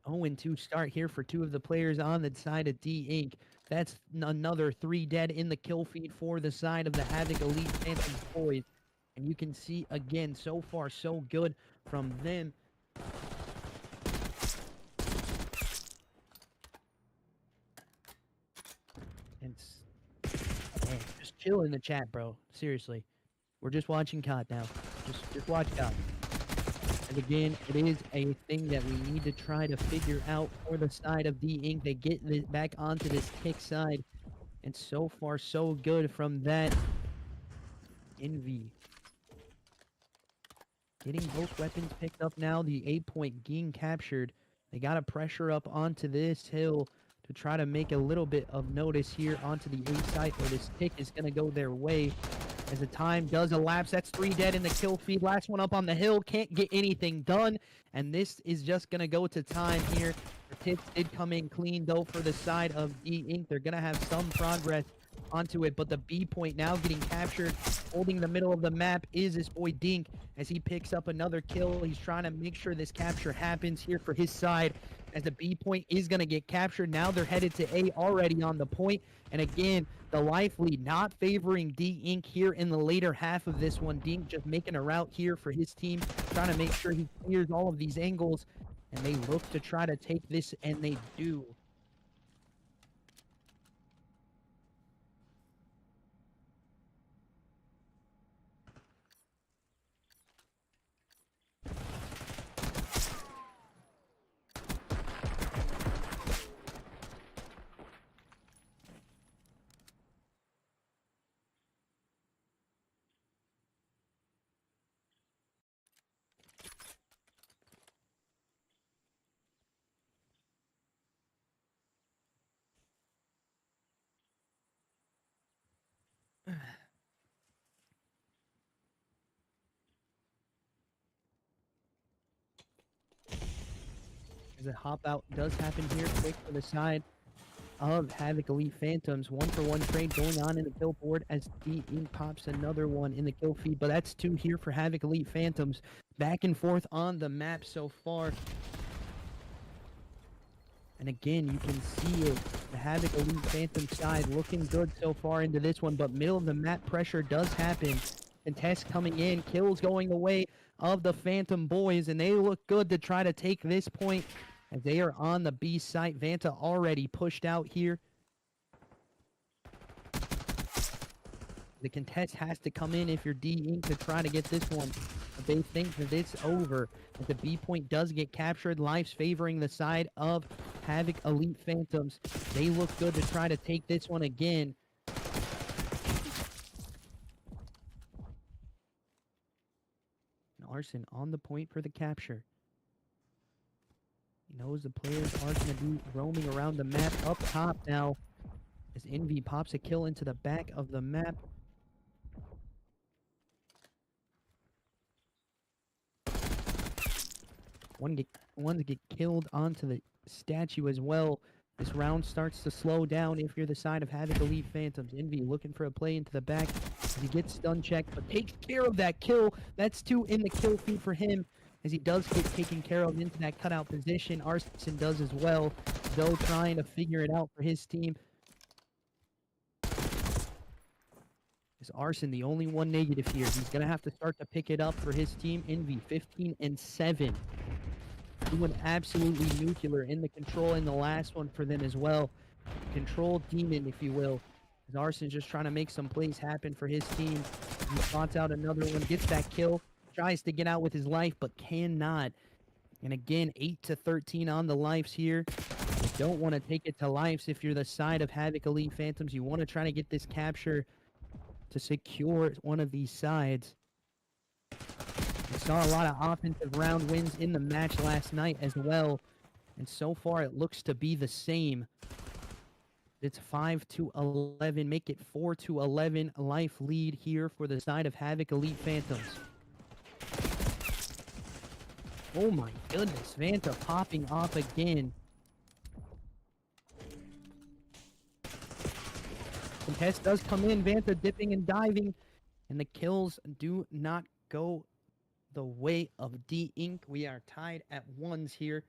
0-2 start here for 2 of the players on the side of D Inc. That's another 3 dead in the kill feed for the side of the Havoc Elite Phantoms boys. And you can see, again, so far so good from them. And man, just chill in the chat, bro. Seriously. We're just watching COD now. Just watch COD. And again, it is a thing that we need to try to figure out for the side of D Inc. They get this back onto this tick side. And so far, so good from that. Envy. Getting both weapons picked up now. The 8-point ging captured. They got to pressure up onto this hill to try to make a little bit of notice here onto the A site, or this tick is going to go their way. As the time does elapse, that's 3 dead in the kill feed. Last one up on the hill, can't get anything done. And this is just going to go to time here. The Tits did come in clean, though, for the side of D Inc. They're going to have some progress onto it, but the B point now getting captured. Holding the middle of the map is this boy Dink as he picks up another kill. He's trying to make sure this capture happens here for his side, as the B point is going to get captured. Now they're headed to A already on the point. And again, the life lead not favoring D Inc. here in the later half of this one. Dink just making a route here for his team, trying to make sure he clears all of these angles. And they look to try to take this, and they do. As a hop out does happen here quick for the side of Havoc Elite Phantoms. 1-for-1 trade going on in the kill board as D Inc. pops another one in the kill feed. But that's 2 here for Havoc Elite Phantoms. Back and forth on the map so far. And again, you can see it. The Havoc Elite Phantom side looking good so far into this one. But middle of the map pressure does happen. Contest coming in. Kills going the way of the Phantom boys. And they look good to try to take this point, as they are on the B site. Vanta already pushed out here. The contest has to come in if you're D Inc. to try to get this one. But they think that it's over. But the B point does get captured. Life's favoring the side of Havoc Elite Phantoms. They look good to try to take this one again. And Arson on the point for the capture. He knows the players are going to be roaming around the map up top now, as Envy pops a kill into the back of the map. One get killed onto the statue as well. This round starts to slow down if you're the side of Havoc Elite Phantoms. Envy looking for a play into the back as he gets stun checked, but takes care of that kill. That's 2 in the kill feed for him, as he does get taken care of into that cutout position. Arson does as well, though trying to figure it out for his team. Is Arson the only one negative here? He's going to have to start to pick it up for his team. Envy 15-7. Doing absolutely nuclear in the control in the last one for them as well. Control demon, if you will. As Arson's just trying to make some plays happen for his team. He spots out another one, gets that kill, tries to get out with his life, but cannot. And again, 8-13 on the lives here. You don't want to take it to lives if you're the side of Havoc Elite Phantoms. You want to try to get this capture to secure one of these sides. We saw a lot of offensive round wins in the match last night as well. And so far, it looks to be the same. It's 5-11, make it 4-11 life lead here for the side of Havoc Elite Phantoms. Oh my goodness, Vanta popping off again. Contest does come in, Vanta dipping and diving, and the kills do not go the way of D Inc. We are tied at 1s here.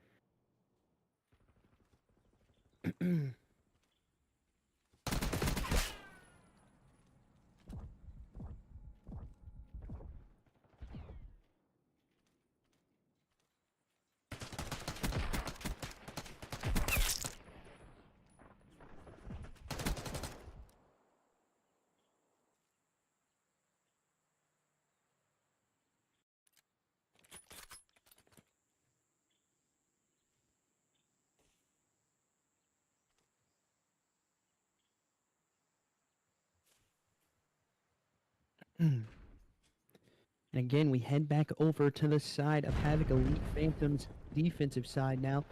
And again, we head back over to the side of Havoc Elite Phantoms defensive side now.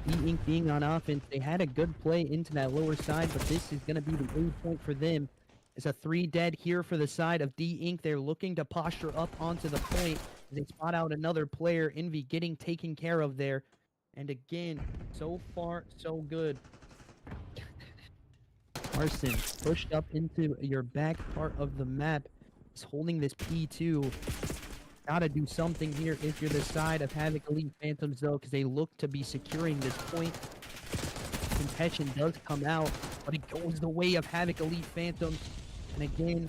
E-Ink being on offense, they had a good play into that lower side, but this is going to be the A point for them. It's a 3 dead here for the side of D-Ink. They're looking to posture up onto the point. They spot out another player, Envy getting taken care of there. And again, so far, so good. Arson pushed up into your back part of the map. Is holding this P2. Gotta do something here if you're the side of Havoc Elite Phantoms, though, because they look to be securing this point. Contention does come out, but it goes the way of Havoc Elite Phantoms. And again,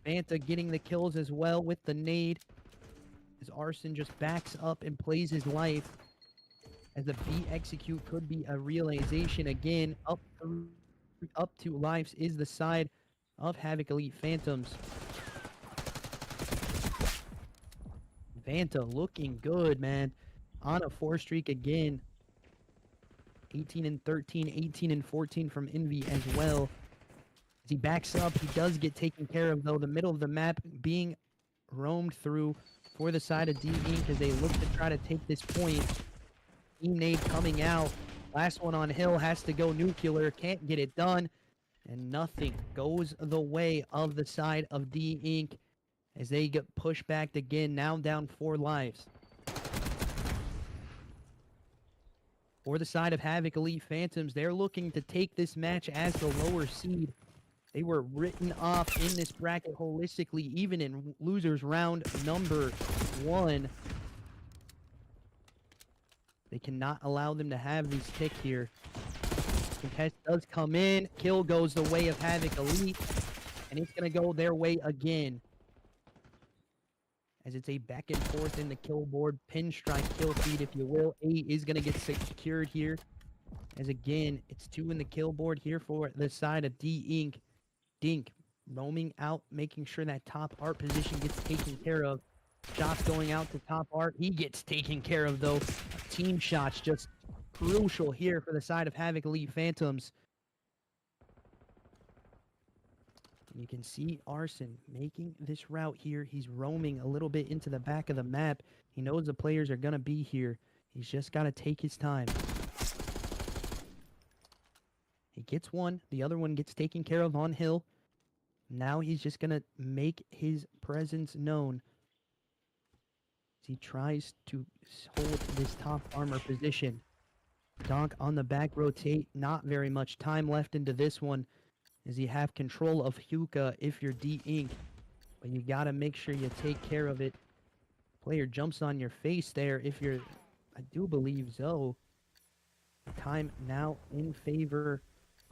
Fanta getting the kills as well with the nade. As Arson just backs up and plays his life. As a B execute could be a realization again. Up 2 lives is the side of Havoc Elite Phantoms. Fanta looking good, man. On a 4 streak again. 18 and 13, 18 and 14 from Envy as well. As he backs up, he does get taken care of, though. The middle of the map being roamed through for the side of D-Ink as they look to try to take this point. E-Nade coming out. Last one on Hill has to go nuclear. Can't get it done. And nothing goes the way of the side of D-Ink as they get pushed back again, now down 4 lives. For the side of Havoc Elite Phantoms, they're looking to take this match as the lower seed. They were written off in this bracket holistically, even in losers round number 1. They cannot allow them to have these pick here. Contest does come in. Kill goes the way of Havoc Elite. And it's going to go their way again. As it's a back and forth in the kill board. Pinstripe kill feed, if you will. A is going to get secured here. As again, it's 2 in the kill board here for the side of D-Ink. Dink roaming out, making sure that top art position gets taken care of. Shots going out to top art. He gets taken care of, though. Team shots just crucial here for the side of Havoc Elite Phantoms. You can see Arson making this route here. He's roaming a little bit into the back of the map. He knows the players are going to be here. He's just got to take his time. He gets one. The other one gets taken care of on Hill. Now he's just going to make his presence known. He tries to hold this top armor position. Donk on the back rotate. Not very much time left into this one. As you have control of Huka if you're D-Ink. But you got to make sure you take care of it. Player jumps on your face there if you're, I do believe so. Time now in favor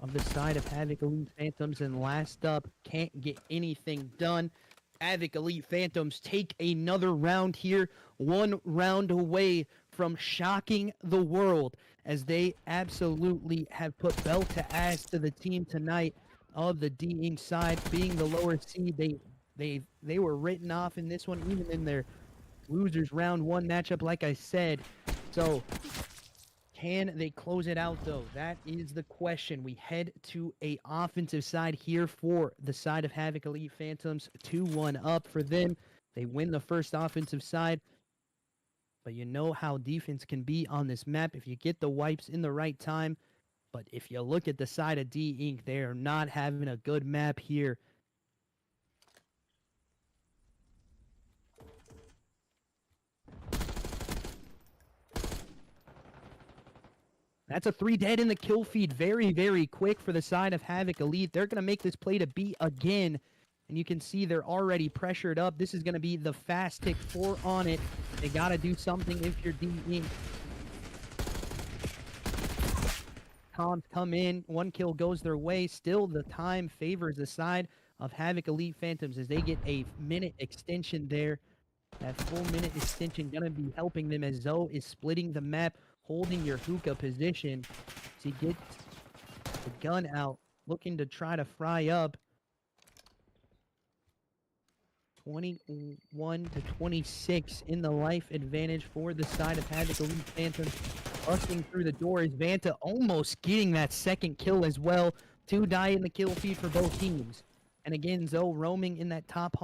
of the side of Havoc Elite Phantoms. And last up, can't get anything done. Havoc Elite Phantoms take another round here. 1 round away from shocking the world. As they absolutely have put belt to ass to the team tonight of the D-Ink side. Being the lower seed, they were written off in this one, even in their losers round 1 matchup, like I said. So can they close it out, though? That is the question. We head to a offensive side here for the side of Havoc Elite Phantoms. 2-1 up for them. They win the first offensive side. But you know how defense can be on this map if you get the wipes in the right time. But if you look at the side of D-Ink, they are not having a good map here. That's a 3 dead in the kill feed. Very, very quick for the side of Havoc Elite. They're going to make this play to B again. And you can see they're already pressured up. This is going to be the fast tick 4 on it. They got to do something if you're D-Ink. Comms come in. 1 kill goes their way. Still, the time favors the side of Havoc Elite Phantoms as they get a minute extension there. That full minute extension going to be helping them as Zoe is splitting the map, holding your hookah position. So he gets the gun out, looking to try to fry up. 21 to 26 in the life advantage for the side of Havoc Elite Phantoms. Busting through the door is Vanta, almost getting that second kill as well. 2 die in the kill feed for both teams. And again, Zoe roaming in that top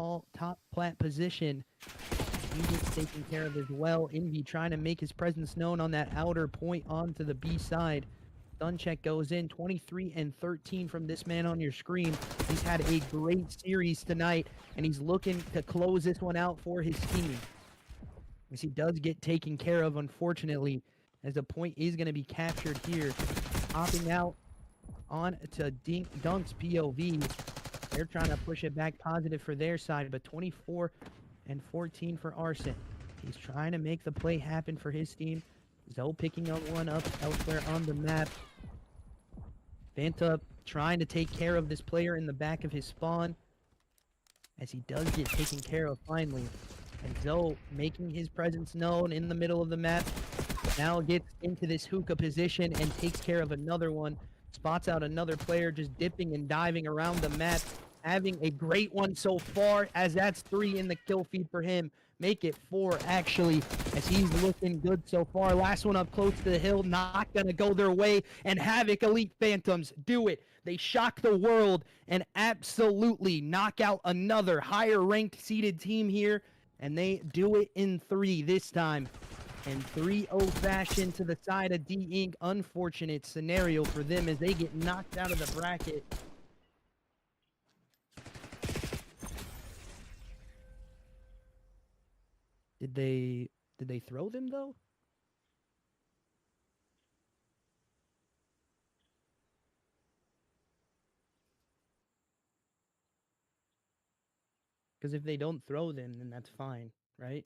plat position. He gets taken care of as well. Envy trying to make his presence known on that outer point onto the B side. Stun check goes in, 23 and 13 from this man on your screen. He's had a great series tonight, and he's looking to close this one out for his team. As he does get taken care of, unfortunately, as the point is going to be captured here. Hopping out on to Dunk's POV. They're trying to push it back positive for their side, but 24 and 14 for Arson. He's trying to make the play happen for his team. Zoe picking up one up elsewhere on the map. Fanta trying to take care of this player in the back of his spawn, as he does get taken care of finally. And Zoe making his presence known in the middle of the map. Now gets into this hookah position and takes care of another one. Spots out another player just dipping and diving around the map. Having a great one so far, as that's 3 in the kill feed for him. Make it 4, actually, as he's looking good so far. Last one up close to the hill, not going to go their way. And Havoc Elite Phantoms do it. They shock the world and absolutely knock out another higher-ranked seeded team here. And they do it in 3 this time. And 3-0 fashion to the side of D-Inc. Unfortunate scenario for them as they get knocked out of the bracket. Did they throw them though? Because if they don't throw them, then that's fine, right?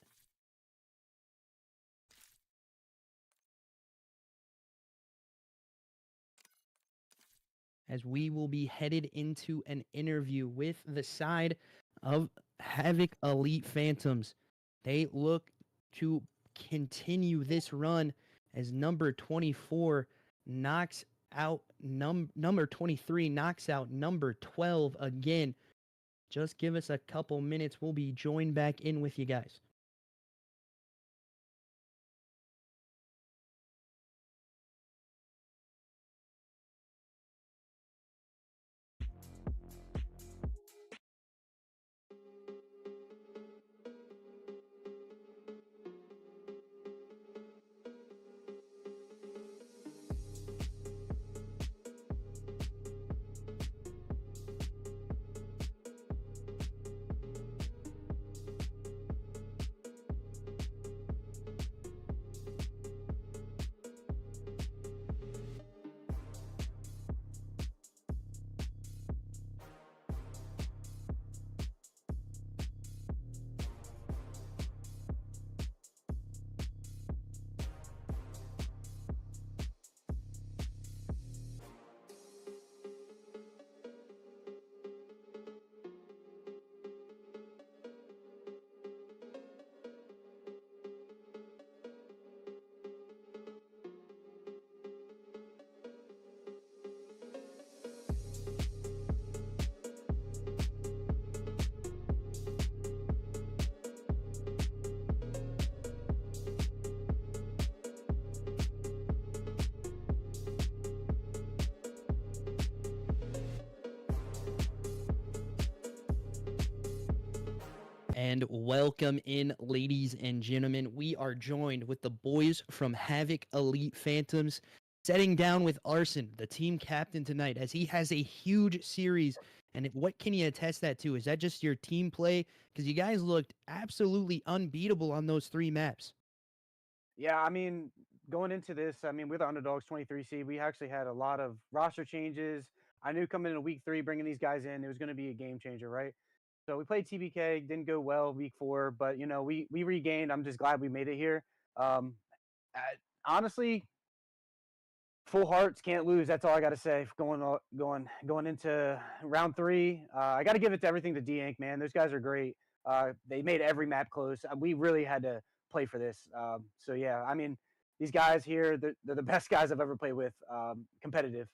As we will be headed into an interview with the side of Havoc Elite Phantoms. They look to continue this run as number 24 knocks out number 23 knocks out number 12 again. Just give us a couple minutes. We'll be joined back in with you guys. And welcome in, ladies and gentlemen. We are joined with the boys from Havoc Elite Phantoms, setting down with Arson, the team captain tonight, as he has a huge series. And what can you attest that to? Is that just your team play? Because you guys looked absolutely unbeatable on those 3 maps. Yeah, I mean, going into this, I mean, we're the underdogs 23 seed. We actually had a lot of roster changes. I knew coming into week 3, bringing these guys in, it was going to be a game changer, right? So we played TBK, didn't go well week 4, but you know, we regained. I'm just glad we made it here. Um, Honestly, full hearts can't lose. That's all I got to say. Going into round 3, I got to give it to everything to D-Inc, man. Those guys are great. They made every map close. We really had to play for this. So yeah, I mean, these guys here, they're the best guys I've ever played with. Competitive.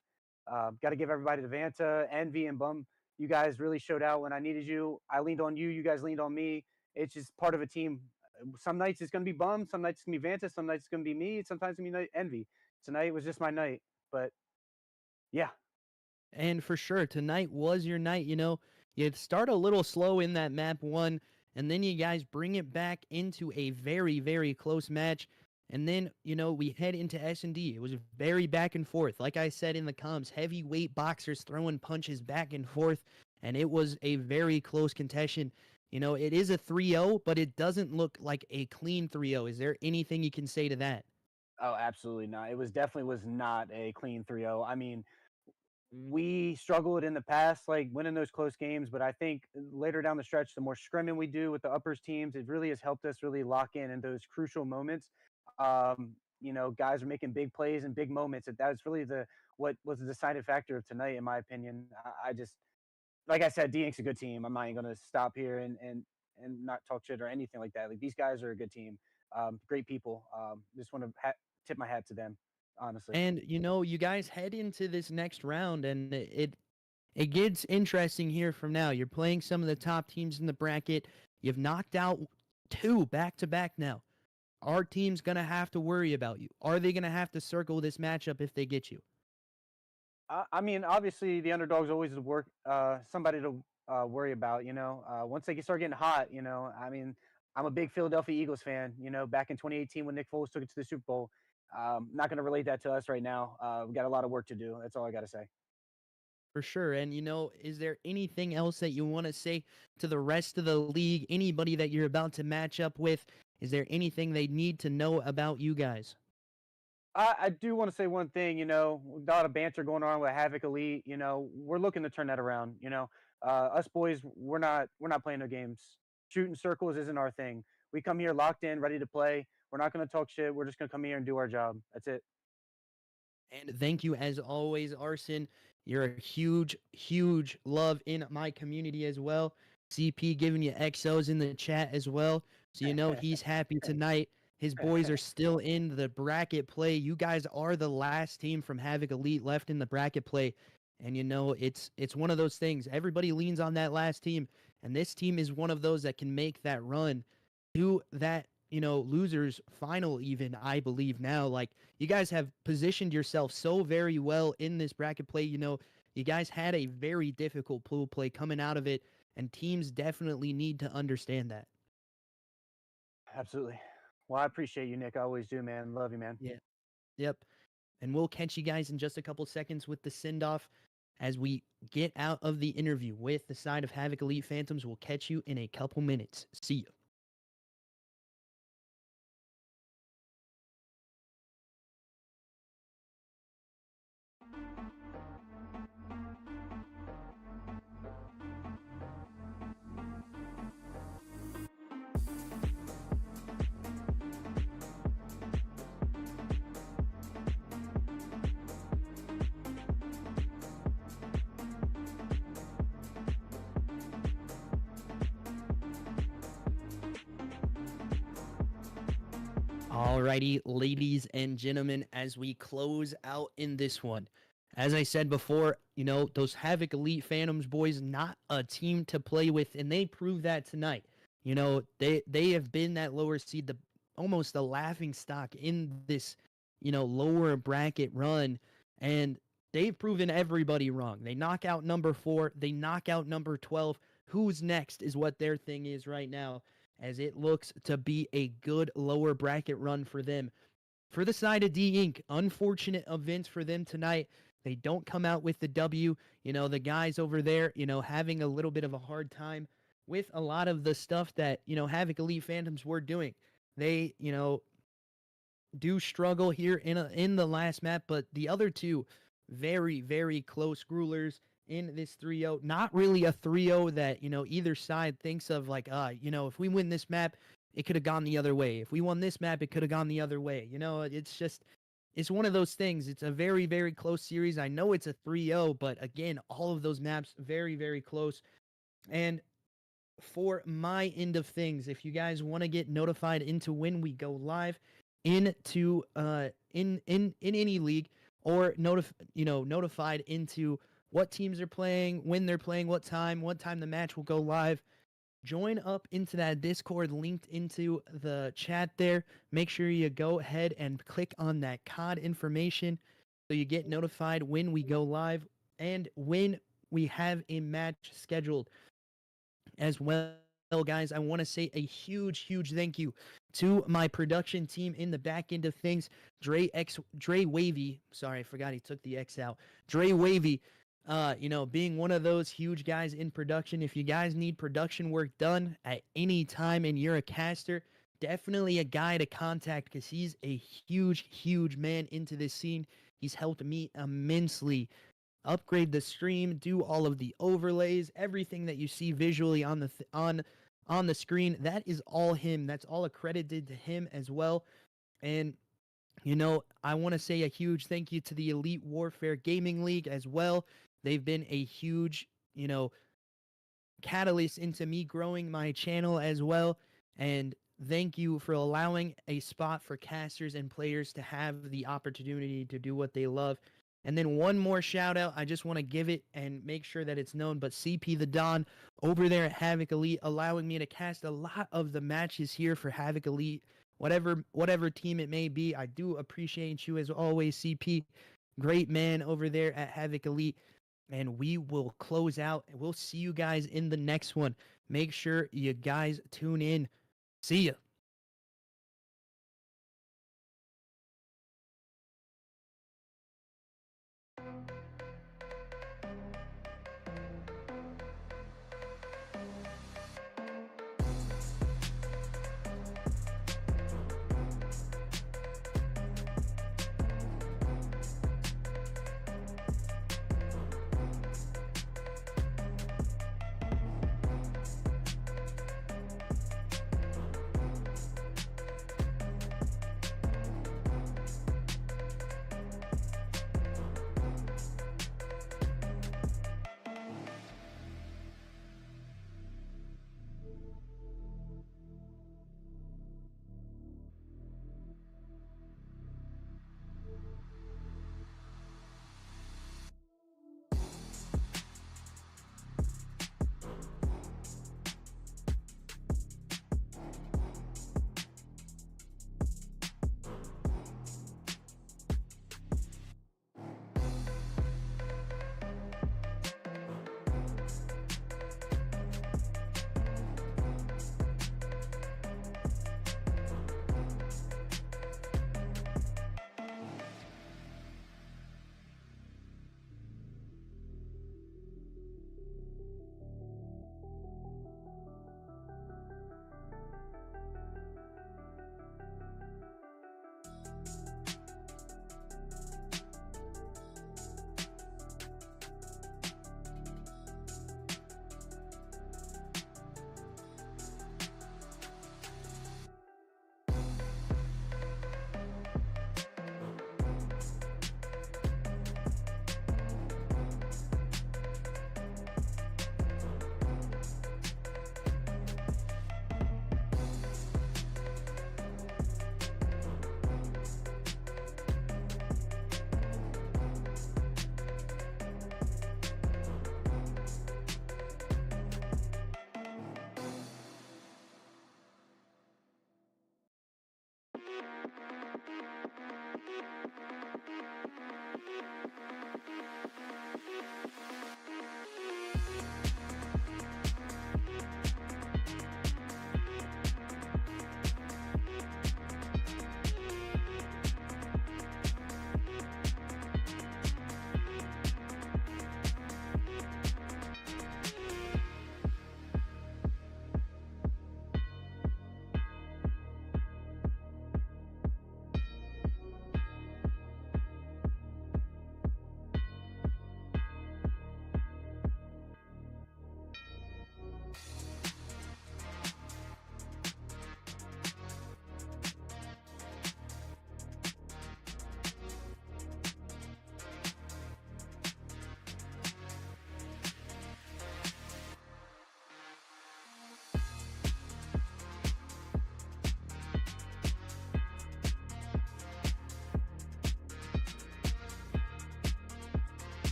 Got to give everybody to Vanta, Envy, and Bum. You guys really showed out when I needed you. I leaned on you. You guys leaned on me. It's just part of a team. Some nights it's gonna be Bum. Some nights it's gonna be Vanta. Some nights it's gonna be me. Sometimes it's gonna be Envy. Tonight was just my night. But yeah. And for sure, tonight was your night. You start a little slow in that map one, and then you guys bring it back into a very, very close match. And then, we head into S&D. It was very back and forth. Like I said in the comms, heavyweight boxers throwing punches back and forth, and it was a very close contention. It is a 3-0, but it doesn't look like a clean 3-0. Is there anything you can say to that? Oh, absolutely not. It was definitely was not a clean 3-0. I mean, we struggled in the past, like winning those close games, but I think later down the stretch, the more scrimming we do with the uppers teams, it really has helped us really lock in those crucial moments. Guys are making big plays and big moments. That was really the what was the deciding factor of tonight, in my opinion. I just, like I said, D Ink's a good team. I'm not even going to stop here and not talk shit or anything like that. Like these guys are a good team, great people. Just want to tip my hat to them, honestly. And you guys head into this next round, and it gets interesting here from now. You're playing some of the top teams in the bracket. You've knocked out two back to back now. Our team's gonna have to worry about you. Are they gonna have to circle this matchup if they get you? I mean, obviously, the underdog's always work somebody to worry about. Once they start getting hot, I mean, I'm a big Philadelphia Eagles fan. Back in 2018 when Nick Foles took it to the Super Bowl. Not going to relate that to us right now. We got a lot of work to do. That's all I got to say. For sure. And is there anything else that you want to say to the rest of the league? Anybody that you're about to match up with? Is there anything they need to know about you guys? I do want to say one thing. A lot of banter going on with Havoc Elite. We're looking to turn that around. Us boys, we're not playing no games. Shooting circles isn't our thing. We come here locked in, ready to play. We're not going to talk shit. We're just going to come here and do our job. That's it. And thank you as always, Arson. You're a huge, huge love in my community as well. CP giving you XOs in the chat as well. So he's happy tonight. His boys are still in the bracket play. You guys are the last team from Havoc Elite left in the bracket play. And it's one of those things. Everybody leans on that last team. And this team is one of those that can make that run to that, losers final even, I believe now. Like, you guys have positioned yourself so very well in this bracket play. You guys had a very difficult pool play coming out of it, and teams definitely need to understand that. Absolutely. Well, I appreciate you, Nick. I always do, man. Love you, man. Yeah. Yep. And we'll catch you guys in just a couple seconds with the send off as we get out of the interview with the side of Havoc Elite Phantoms. We'll catch you in a couple minutes. See you. Alrighty, ladies and gentlemen, as we close out in this one, as I said before, those Havoc Elite Phantoms boys, not a team to play with, and they proved that tonight. They have been that lower seed, almost the laughing stock in this, lower bracket run, and they've proven everybody wrong. They knock out number 4, they knock out number 12. Who's next is what their thing is right now, as it looks to be a good lower bracket run for them. For the side of D Inc., unfortunate events for them tonight. They don't come out with the W. The guys over there, having a little bit of a hard time with a lot of the stuff that, Havoc Elite Phantoms were doing. They, do struggle here in the last map, but the other two, very, very close rulers in this 3-0. Not really a 3-0 that, either side thinks of like, if we win this map, it could have gone the other way. If we won this map, it could have gone the other way. It's one of those things. It's a very, very close series. I know it's a 3-0, but again, all of those maps very, very close. And for my end of things, if you guys want to get notified into when we go live into in any league, or notified into what teams are playing, when they're playing, what time the match will go live, join up into that Discord linked into the chat there. Make sure you go ahead and click on that COD information so you get notified when we go live and when we have a match scheduled as well, guys. I want to say a huge thank you to my production team in the back end of things. Dre Wavy. Sorry, I forgot he took the X out. Dre Wavy. Being one of those huge guys in production. If you guys need production work done at any time and you're a caster, definitely a guy to contact because he's a huge man into this scene. He's helped me immensely upgrade the stream, do all of the overlays, everything that you see visually on on the screen. That is all him. That's all accredited to him as well. And I want to say a huge thank you to the Elite Warfare Gaming League as well. They've been a huge, catalyst into me growing my channel as well. And thank you for allowing a spot for casters and players to have the opportunity to do what they love. And then one more shout out, I just want to give it and make sure that it's known, but CP the Don over there at Havoc Elite allowing me to cast a lot of the matches here for Havoc Elite, whatever team it may be. I do appreciate you as always, CP. Great man over there at Havoc Elite. And we will close out. We'll see you guys in the next one. Make sure you guys tune in. See ya.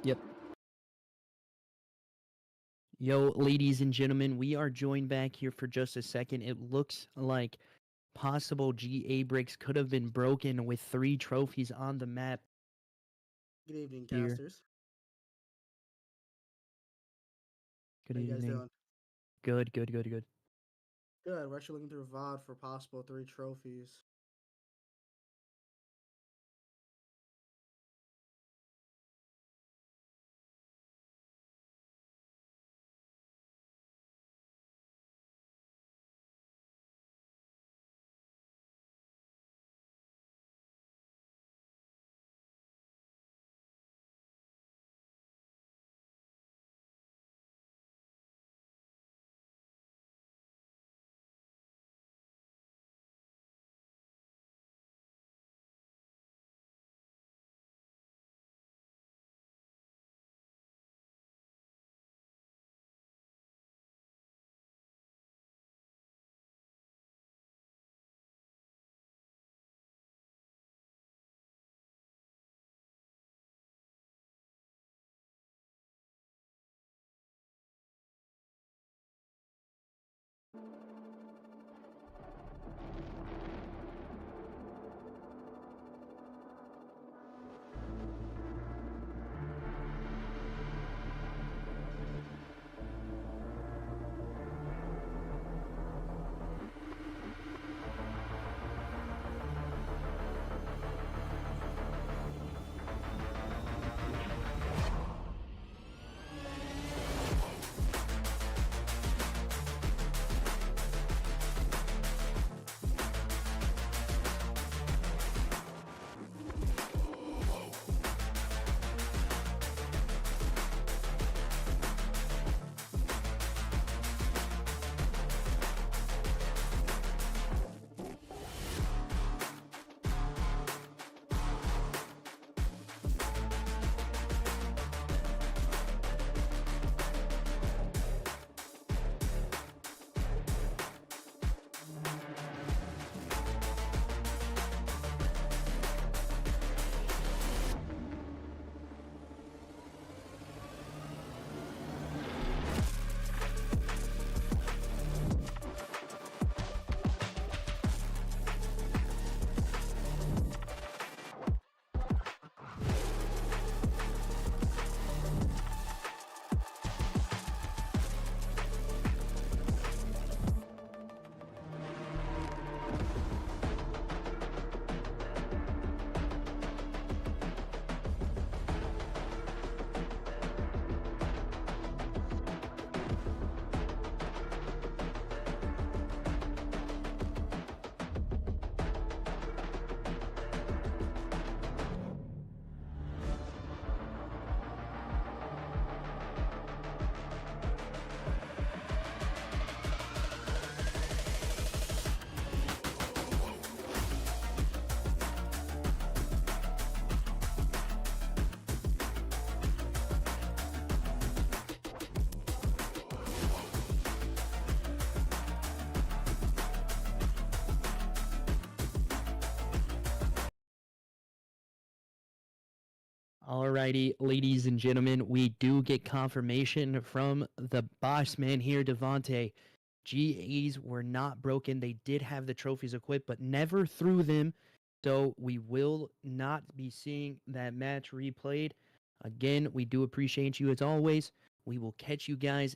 Yep. Yo, ladies and gentlemen, we are joined back here for just a second. It looks like possible GA breaks could have been broken with 3 trophies on the map Good evening, here. casters. Good How you guys evening. doing? Good. Good. We're actually looking through VOD for possible 3 trophies. Alrighty, ladies and gentlemen, we do get confirmation from the boss man here, Devontae. GAs were not broken. They did have the trophies equipped, but never threw them So we will not be seeing that match replayed. Again, we do appreciate you as always. We will catch you guys